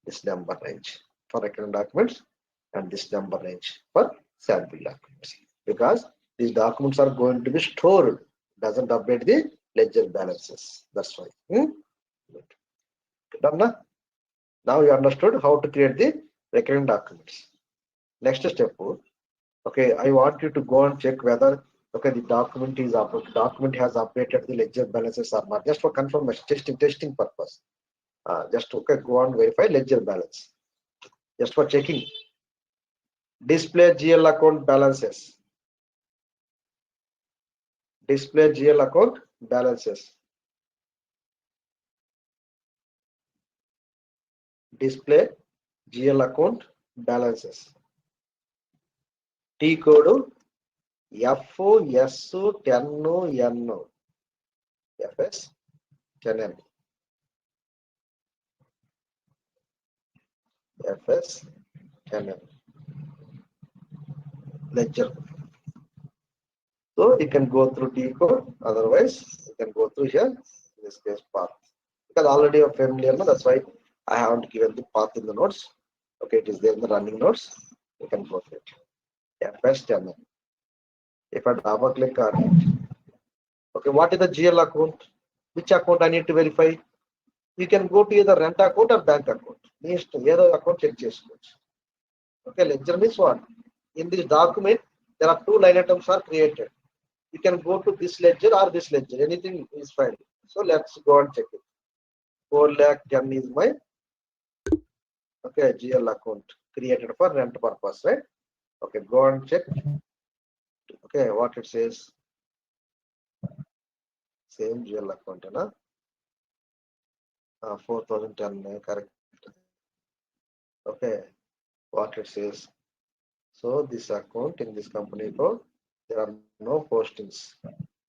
this number range for recurrent documents and this number range for sample documents, because these documents are going to be stored, doesn't update the ledger balances. That's why. Done na? Now you understood how to create the recurrent documents. Next step, okay, I want you to go and check whether Okay, the document is up. Document has updated the ledger balances or not. Just for confirmation, testing purpose. Just okay, go on verify ledger balance. Just for checking. Display GL account balances. Display GL account balances. Display GL account balances. T code FO SO 10 N FS 10N FS 10N ledger. So you can go through T code, otherwise you can go through here, in this case path. Because already you're familiar, no? That's why I haven't given the path in the notes. Okay, it is there in the running notes. You can go through it. FS 10N. If I double click on it, okay, what is the GL account? Which account I need to verify? You can go to either rent account or bank account. Needs to either account check చేసుకోవచ్చు. Okay, ledger means what? In this document, there are two line items are created. You can go to this ledger or this ledger. Anything is fine. So let's go and check it. 4,10,000 is my GL account created for rent purpose, right? Okay, go and check. Okay, what it says. Same GL account, na? 4,010, correct. Okay, what it says. So this account in this company code, there are no postings.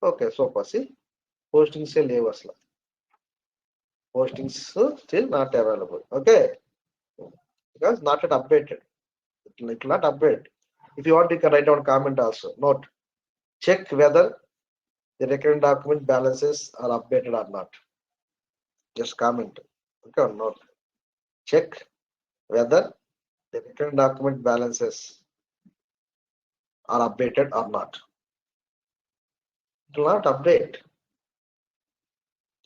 Okay, so see, postings still leave us. Postings still not available. Okay, because not yet updated. It will not update. If you want, you can write down comment also. Note, check whether the recurring document balances are updated or not. Just comment. Okay, note. Check whether the recurring document balances are updated or not. It will not update.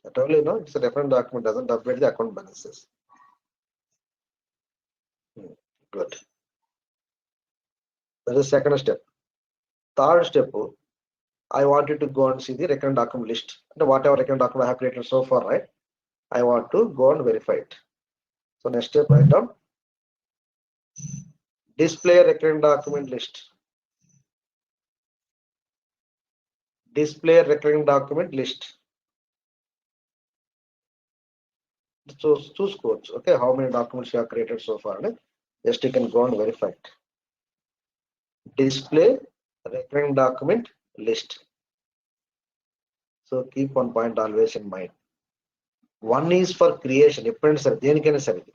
I told you, no, it's a different document, doesn't update the account balances. Good. That is the second step. Third step, I wanted to go and see the recurring document list. And whatever recurring document I have created so far, right? I want to go and verify it. So next step, write down display recurring document list. Display recurring document list. So choose codes. Okay, how many documents you have created so far? Right? Just you can go and verify it. Display recurring document list. So keep one point always in mind. One is for creation,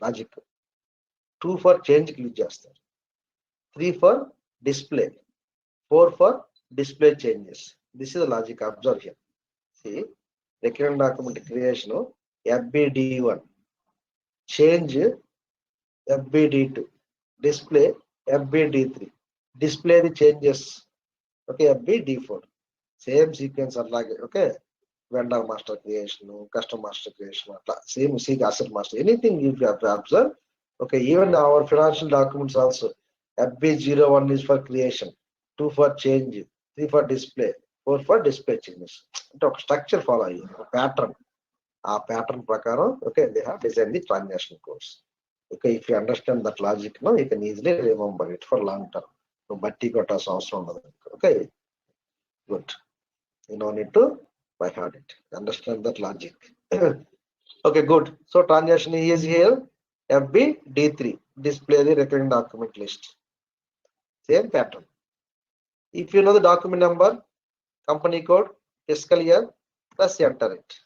logic. Two for change, use. Three for display. Four for display changes. This is the logic. Observe here. See, recurring document creation, FBD1, change FBD2, display FBD3, display the changes. Okay, FBD4. Same sequence are like, okay, vendor master creation, custom master creation, same asset master, anything you have to observe. Okay, even our financial documents also, FB01 is for creation, 2 for change, 3 for display, 4 for display changes. Structure follow you, pattern. Pattern prakaram, okay, they have designed the transaction codes. Okay, if you understand that logic, no, you can easily remember it for long term. So, batti kotas also. Okay, good. You don't need to by heart it. Understand that logic. Okay, good. So transaction is here. FBD3, display the recurring document list. Same pattern. If you know the document number, company code, fiscal year, plus enter it.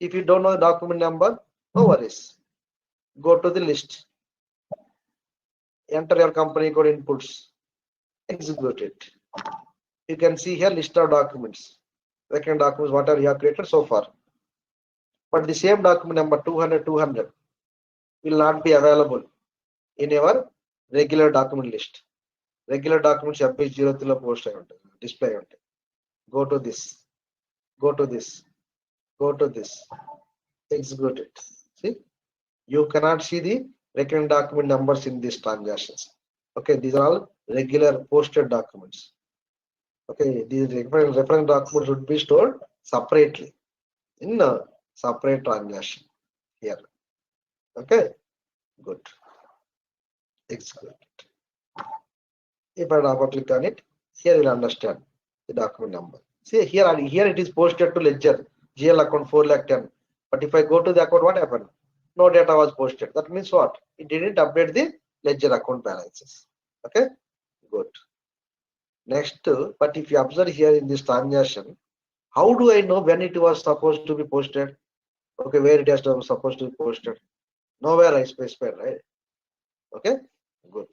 If you don't know the document number, no worries. Go to the list. Enter your company code inputs. Execute it. You can see here list of documents. Recurring documents, whatever you have created so far. But the same document number 200 will not be available in your regular document list. Regular documents FB03 post display. Go to this. Go to this. Go to this. Execute it. See, you cannot see the recurring document numbers in these transactions. Okay, these are all regular posted documents. Okay, these reference documents should be stored separately in a separate transaction here. Okay, good. Execute. If I double click on it, here you'll understand the document number. See here it is posted to ledger GL account 4,10,000. But if I go to the account, what happened? No data was posted. That means what? It didn't update the ledger account balances. Okay, good. Next, but if you observe here in this transaction, how do I know when it was supposed to be posted? Okay, where it has to supposed to be posted? Nowhere I specified, right? Okay, good.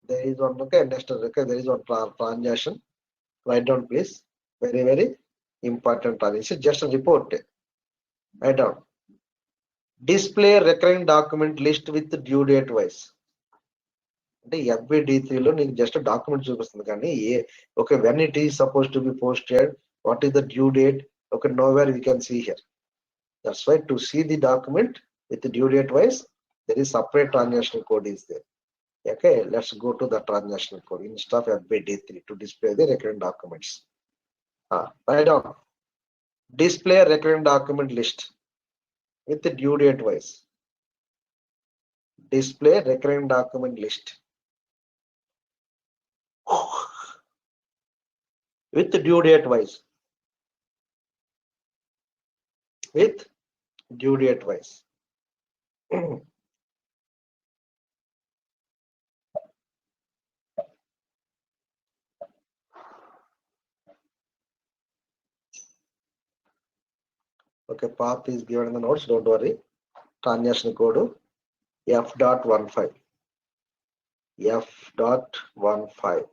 There is one. Okay, next. Okay, there is one transaction. Write down, please. Very, very important transaction. Just a report. Write down. Display recurring document list with due date wise. అంటే FBD3లో నీకు just document చూపిస్తుంది కానీ okay, when it is supposed to be posted, what is the due date? Okay, nowhere we can see here. That's why to see the document with the due date wise, there is separate transaction code is there. Okay, let's go to the transaction code instead of FBD3 to display the recurring documents. Write down. Display recurring document list with the due date wise. Display recurring document list with due date wise. With due date wise. Okay, path is given in the notes, don't worry. Transaction code F.15. F.15.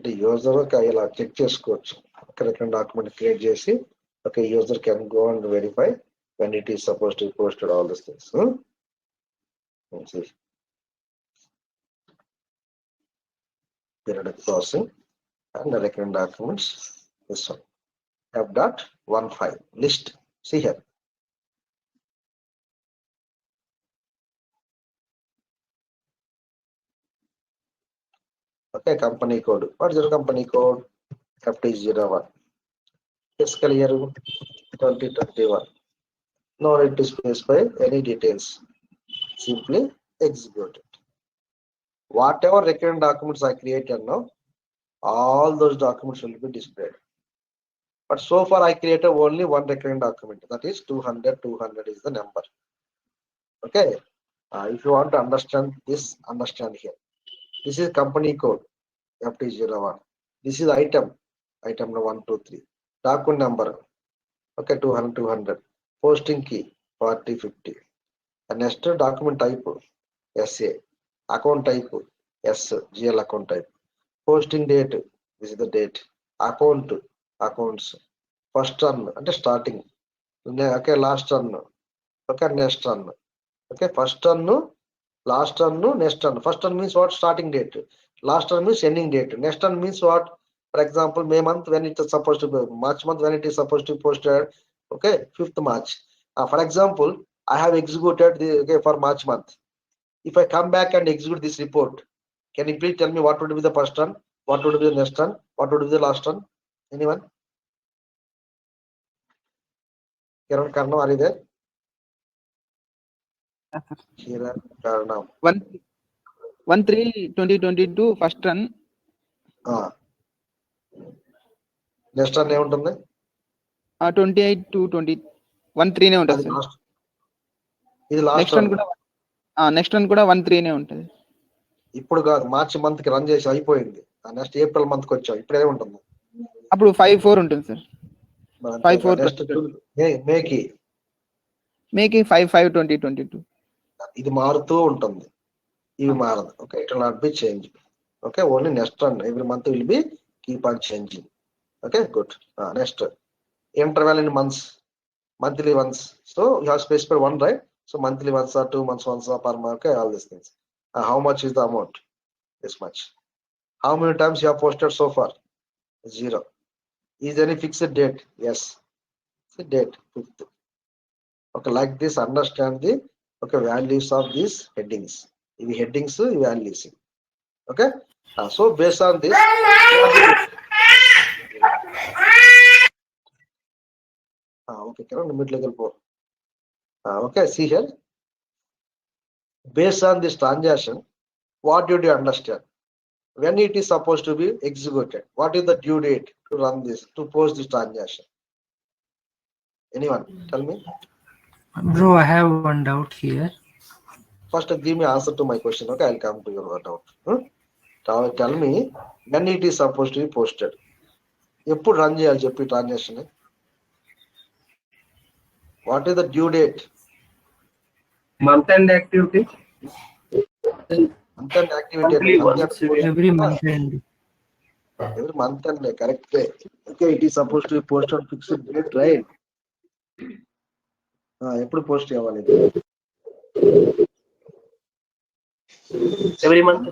The user ఇలా check చేసుకోవచ్చు. Correct document create చేసి, okay, user can go and verify when it is supposed to be posted, all these things. Let's see. Periodic processing and the recurring documents. This one. F.15 list. See here. Okay, company code. What is your company code? FT01. Fiscal year 2021. No need to specify any details. Simply execute it. Whatever recurring documents I created now, all those documents will be displayed. But so far I created only one recurring document. That is 200. 200 is the number. Okay. If you want to understand this, understand here. This is company code FT01. This is item number 1, 2, 3. Document number. Okay, 200. 200. Posting key 40, 50. And next document type SA. Account type S, GL account type. Posting date, this is the date. Accounts. First run, అంటే starting. Okay, last run. Okay, next run. Okay, first run, last run, next run. First run means what? Starting date. Last run means ending date. Next run means what? For example, May month when it is supposed to be, March month when it is supposed to be posted. Okay, 5th March. For example, I have executed the for March month. If I come back and execute this report, can you please tell me what would be the first run, what would be the next run, what would be the last run? Anyone? Kiran Karnam, are you there? Kiran Karnam. 1/3/2022 first run. Next run ఏముంటుంది? 28/2/20 1/3 నే ఉంటుంది sir. ఇది last run కూడా next run కూడా 1/3 నే ఉంటుంది. ఇప్పుడు కాదు, మార్చి మంత్ కి రన్ చేసి అయిపోయింది. నెక్స్ట్ ఏప్రిల్ మంత్ కి వచ్చాం, ఇప్పుడు ఏముంటుంది? అప్పుడు 5/4 ఉంటుంది సార్. 5/4 మేకి 5/5/2022. ఇది మారుతూ ఉంటుంది, ఇవి మారదు. Okay, it will not be change. Okay, only next run every month will be keep on changing. Okay, good. Next interval in months, monthly ones. So you have specified one, right? So monthly ones are 2 months ones are per month. Okay, all these things. How much is the amount? This much. How many times you have posted so far? 0. Is there any fixed date? Yes. The date 5th. Okay, like this, understand the values of these headings. ఇవి headings, ఇవి values. Okay. So based on this, okay, okay, see here. Based on this transaction, what did you understand? When it is supposed to be executed? What is the due date to run this, to post this transaction? Anyone? Tell me. Bro, I have one doubt here. First, give me answer to my question. Okay, I'll come to your doubt. Tell me when it is supposed to be posted. ఎప్పుడు run చేయాలి చెప్పి transaction? What is the due date? Month end activity. Month and activity. Every month end. Every month and correct. Okay, it is supposed to be posted on fixed date, right? ఎప్పుడు post చేయాలి? Every month.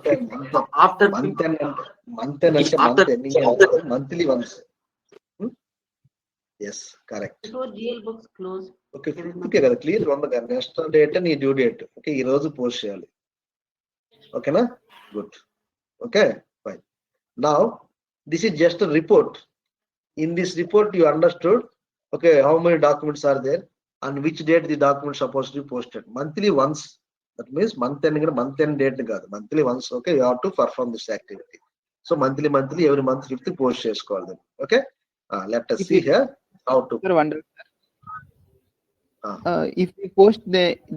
After month and అంటే monthly once. Yes, correct. Okay, okay కదా, clear ఉంది కదా. Next date నీ due date. Okay, ఈ రోజు post చేయాలి. ఓకేనా? Good. Okay, fine. Now this is just a report. In this report you understood, okay, how many documents are there and which date the document supposed to be posted. Monthly once. That means month end date kaadu, monthly once. Okay, you have to perform this activity. So monthly every month 5th post chesukovaladi. Okay, let us see here how to. Sir, wonder. If we post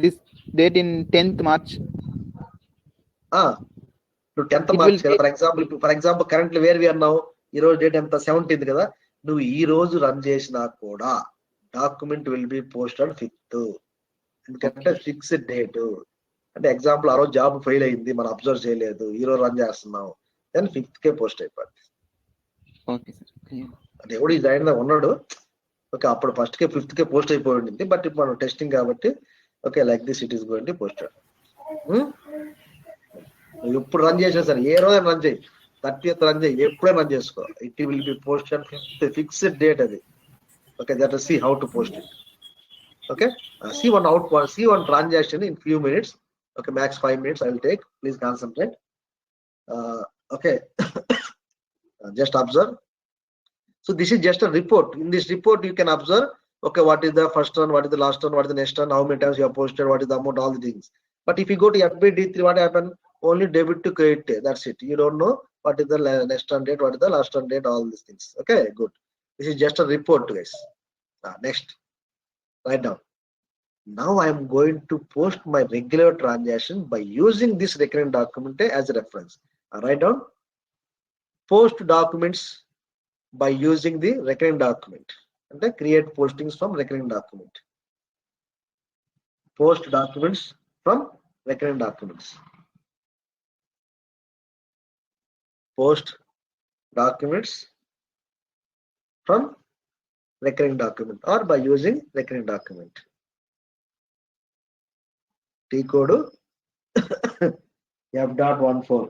this date in 10th March. To 10th March కదా. For example currently where we are now, ఈ రోజు date ఎంత? 17th కదా. నువ్వు ఈ రోజు run చేసినా కూడా document will be posted 5th. ఎందుకంటే ఫిక్స్డ్ డేట్. అంటే ఎగ్జాంపుల్ ఆ రోజు జాబ్ ఫెయిల్ అయింది, మనం అబ్జర్వ్ చేయలేదు, ఈ రోజు రన్ చేస్తున్నాం, దెన్ 5th కే పోస్ట్ అయిపోద్ది. Okay sir. అంటే ఎవడు ఈ జాయిన్ ఉన్నాడు, ఓకే, అప్పుడు ఫస్ట్ కే 5th కే పోస్ట్ అయిపోయి ఉండింది. బట్ ఇప్పుడు మనం టెస్టింగ్ కాబట్టి okay, like this it is going to posted. ఎప్పుడు రన్ చేసినా సరే, ఏ రోజు రన్ చేయి, 30th రన్ చేయి, ఎప్పుడైనా రన్ చేసుకో, it will be posted 5th, fixed date అది. Okay, that is see how to post it. Okay, see one transaction in few minutes. Okay, max 5 minutes I will take. Please concentrate. Okay, just observe. So this is just a report. In this report you can observe, okay, what is the first one, what is the last one, what is the next one, how many times you have posted, what is the amount, all the things. But if you go to FBD3, what happened? Only debit to credit, that's it. You don't know what is the next one date, what is the last one date, all these things. Okay, good. This is just a report, guys. Next, write down. Now I am going to post my regular transaction by using this recurring document as a reference. Write down. Post documents by using the recurring document. And create postings from recurring document. Post documents from recurring documents. Post documents from recurring document or by using recurring document. T code F.14.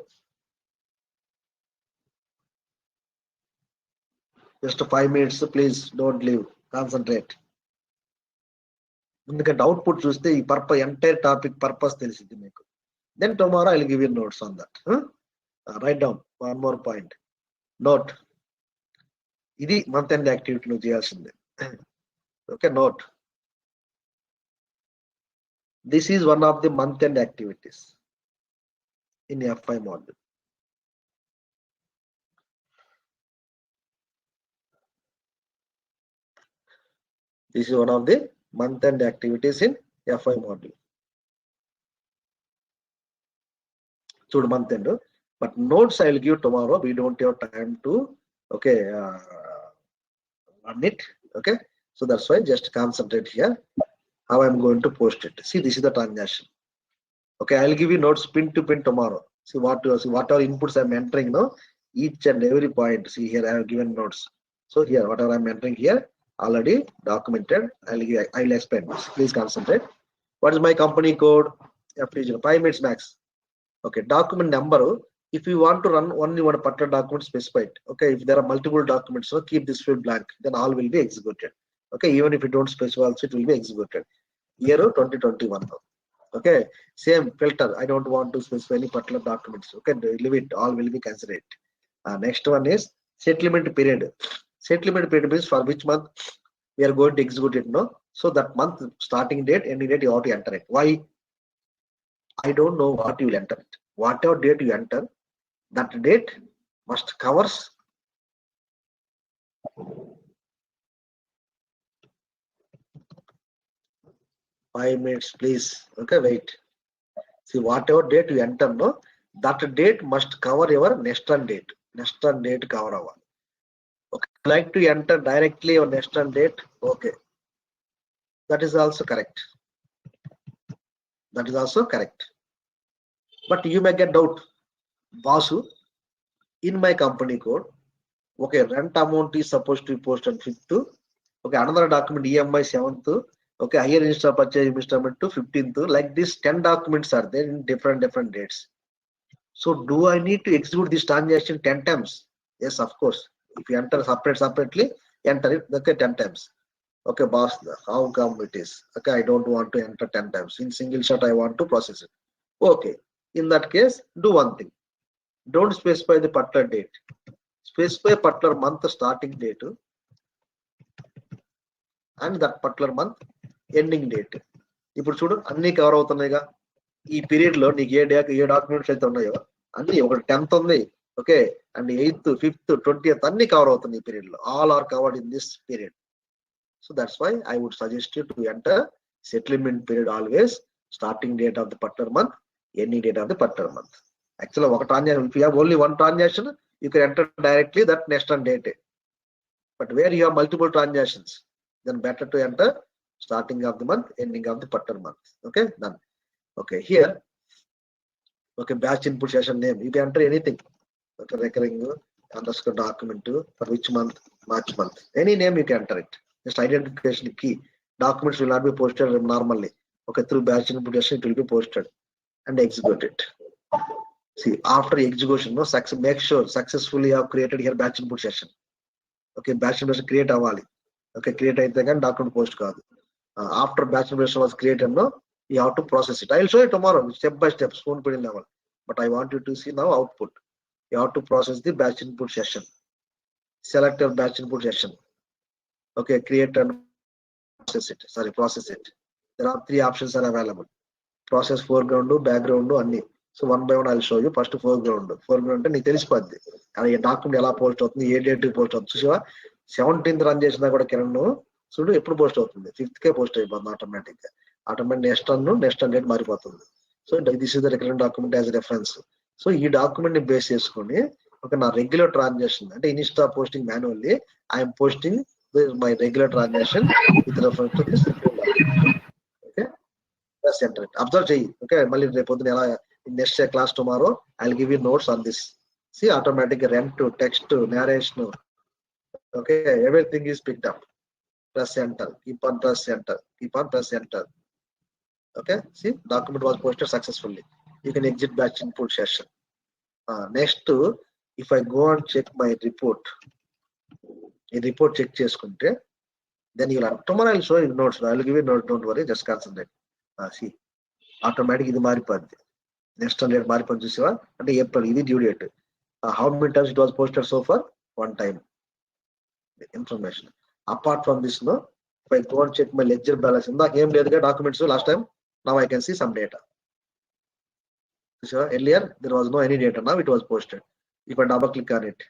Just 5 minutes, please don't leave. Concentrate. ఎందుకంటే output చూస్తే ఈ entire topic purpose తెలిసింది మీకు. Then tomorrow I will give you notes on that. Write down one more point. Note. ఇది month end activity నువ్వు చేయాల్సిందే. Okay, note. This is one of the month end activities in FI module. This is one of the month end activities in FI module. So month end, but notes I will give tomorrow. We don't have time to run it. Okay, so that's why just concentrate here. How I'm going to post it. See, this is the transaction. Okay, I'll give you notes pin to pin tomorrow. See what are inputs I'm entering now. Each and every point. See here, I have given notes. So here, whatever I'm entering here, already documented. I will explain this. Please concentrate. What is my company code? FTG. 5 minutes max. Okay, document number. If you want to run only one particular document, specify it. Okay, if there are multiple documents, so keep this field blank. Then all will be executed. Okay, even if you don't specify also, it will be executed. Year 2021. Okay, same filter. I don't want to specify any particular documents. Okay, leave it. All will be considered. Next one is settlement period. Settlement period means for which month we are going to execute it. No, so that month starting date, ending date, you have to enter it. Why? I don't know what you will enter it. Whatever date you enter, that date must covers 5 minutes, please. Okay, wait. See, whatever date you enter, no, that date must cover your next run date. Next run date cover our. Okay, like to enter directly your next run date. Okay, that is also correct. That is also correct. But you may get doubt, Basu. In my company code, okay, rent amount is supposed to be posted on 5th. Okay, another document EMI 7th. Okay, higher register purchase installment to 15th. Like this, 10 documents are there in different dates. So do I need to execute this transaction 10 times? Yes, of course. If you enter separately, enter it, okay, 10 times. Okay, boss, how come it is? Okay, I don't want to enter 10 times. In single shot, I want to process it. Okay, in that case, do one thing. Don't specify the particular date. Specify particular month starting date and that particular month ending date. ఇప్పుడు చూడు అన్ని cover అవుతున్నాయిగా ఈ period లో నీకు ఏ documents అయితే ఉన్నాయో అన్ని ఒకటి 10th ఉంది, okay, and 8th 5th 20th అన్ని కవర్ అవుతుంది ఈ పీరియడ్ లో. All are covered in this period. So that's why I would suggest you to enter settlement period always starting date of the particular month, ending date of the particular month. Actual ఒక transaction, if you have only one transaction you can enter directly that next run date. But where you have multiple transactions, then better to enter starting of the month, ending of the particular month. Okay, done. Okay, here, okay, batch input session name. You can enter anything. Okay, recurring underscore document for which month, March month. Any name you can enter it. Just identification key. Documents will not be posted normally. Okay, through batch input session it will be posted and execute it. See, after execution, no success, make sure successfully you have created here batch input session. Okay, batch input session create avali. Okay, create అయితే కానీ document post కాదు. After batch input session was created, no, you have to process it. I will show you tomorrow step by step, spoon feeding level. But I want you to see now output. You have to process the batch input session. Select your batch input session. Okay, create and process it. Sorry, process it. There are 3 options are available. Process foreground, background, అన్ని. So 1 by 1 I'll show you. First foreground అంటే నీకు తెలిసిపోద్ది ఈ document ఎలా post అవుతుంది, ఏ date post అవుతుంది. చూసావా 17th run చేసినా కూడా కిరణ్ చూడు ఎప్పుడు పోస్ట్ అవుతుంది, 5th కే పోస్ట్ అయిపోతుంది ఆటోమేటిక్ నెక్స్ట్ రన్ డేట్ మారిపోతుంది. So this is the recurrent document as reference. So ఈ డాక్యుమెంట్ ని బేస్ చేసుకొని ఒక నా రెగ్యులర్ ట్రాన్సాక్షన్ అంటే Insta posting manually I'm posting my regular transaction with reference to this. Okay, press enter. Observe చెయ్యి. Okay, మళ్ళీ రేపు పొద్దున ఎలా next class tomorrow I'll give you notes on this. See, automatic rent to text to narration, okay, everything is picked up. Press enter, keep on press enter, keep on press enter. Okay, see, document was posted successfully. You can exit batch input session. Next, if I go and check my report, in report check చేసుకుంటే then you'll have tomorrow I'll show you notes. I'll give you notes, don't worry, just concentrate. See, automatic ఇది మారిపోద్ది. Next date మారిపోయి చూసేవా అంటే April, ఇది due date. How many times it was posted so for 1 time information. Apart from this no if I go and check my ledger balance, ఇందాక ఏం లేదుగా documents last time. Now I can see some data. చూసావా earlier there was no any data, now it was posted. If I double click on it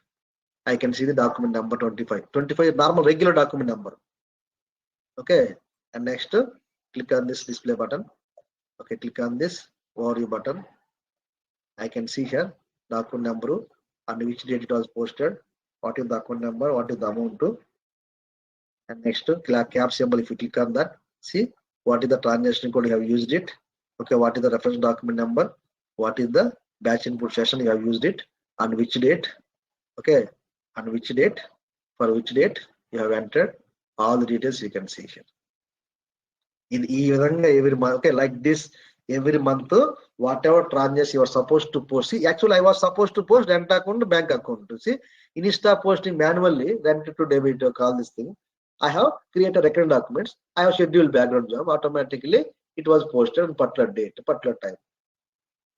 I can see the document number 25 normal regular document number. Okay, and next click on this display button. Okay, click on this overview button. I can see here document number and which date it was posted, what is the account number, what is the amount to, and next cap symbol. If you click on that, see what is the transaction code you have used it. Okay, what is the reference document number, what is the batch input session you have used it, and which date. Okay, and which date, for which date you have entered, all the details you can see here. In every month, okay, like this every month whatever transaction you are supposed to post. See, actually I was supposed to post rent account, bank account. See, instead of posting manually rent to debit, call this thing, I have created recurrent documents. I have scheduled background job. Automatically it was posted on particular date, particular time.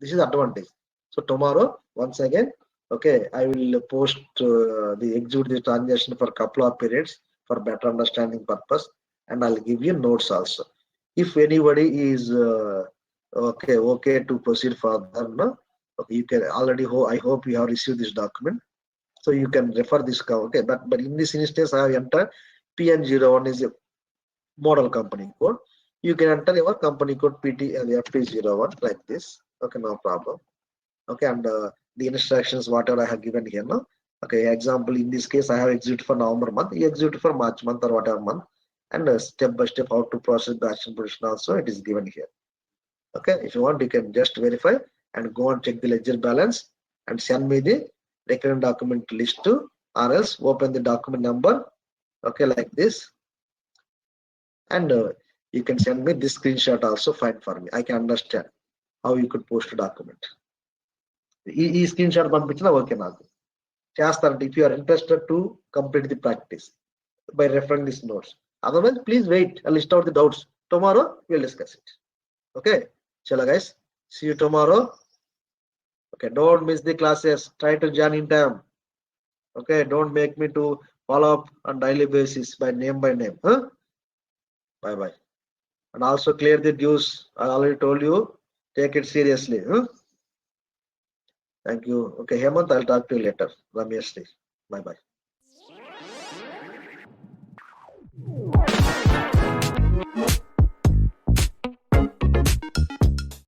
This is advantage. So tomorrow, once again, okay, I will post execute the transaction for a couple of periods for better understanding purpose, and I'll give you notes also. If anybody is okay to proceed further, no, okay, you can already. I hope you have received this document, so you can refer this. Okay, but in this instance, I have entered PN01 is a model company code. You can enter your company code PT and FP01 like this. Okay, no problem. Okay, and the instructions whatever I have given here, no. Okay, example in this case I have execute for November month, you execute for March month or whatever month, and step by step how to process batch and production also it is given here. Okay, if you want you can just verify and go and check the ledger balance and send me the recurrent document list to, or else open the document number. Okay, like this, and you can send me this screenshot also fine for me. I can understand how you could post a document. ఈ screenshot పంపించినా okay నాకు చేస్తారంటే if you are interested to complete the practice by referring this notes. Otherwise please wait, I list out the doubts. Tomorrow will discuss it. Okay, చలో guys, see you tomorrow. Okay, don't miss the classes, try to join in time. Okay, don't make me to follow up on daily basis by name. Bye bye. And also clear the dues. I already told you, take it seriously. Thank you. Okay, Hemant, I'll talk to you later. Ramesh, bye bye.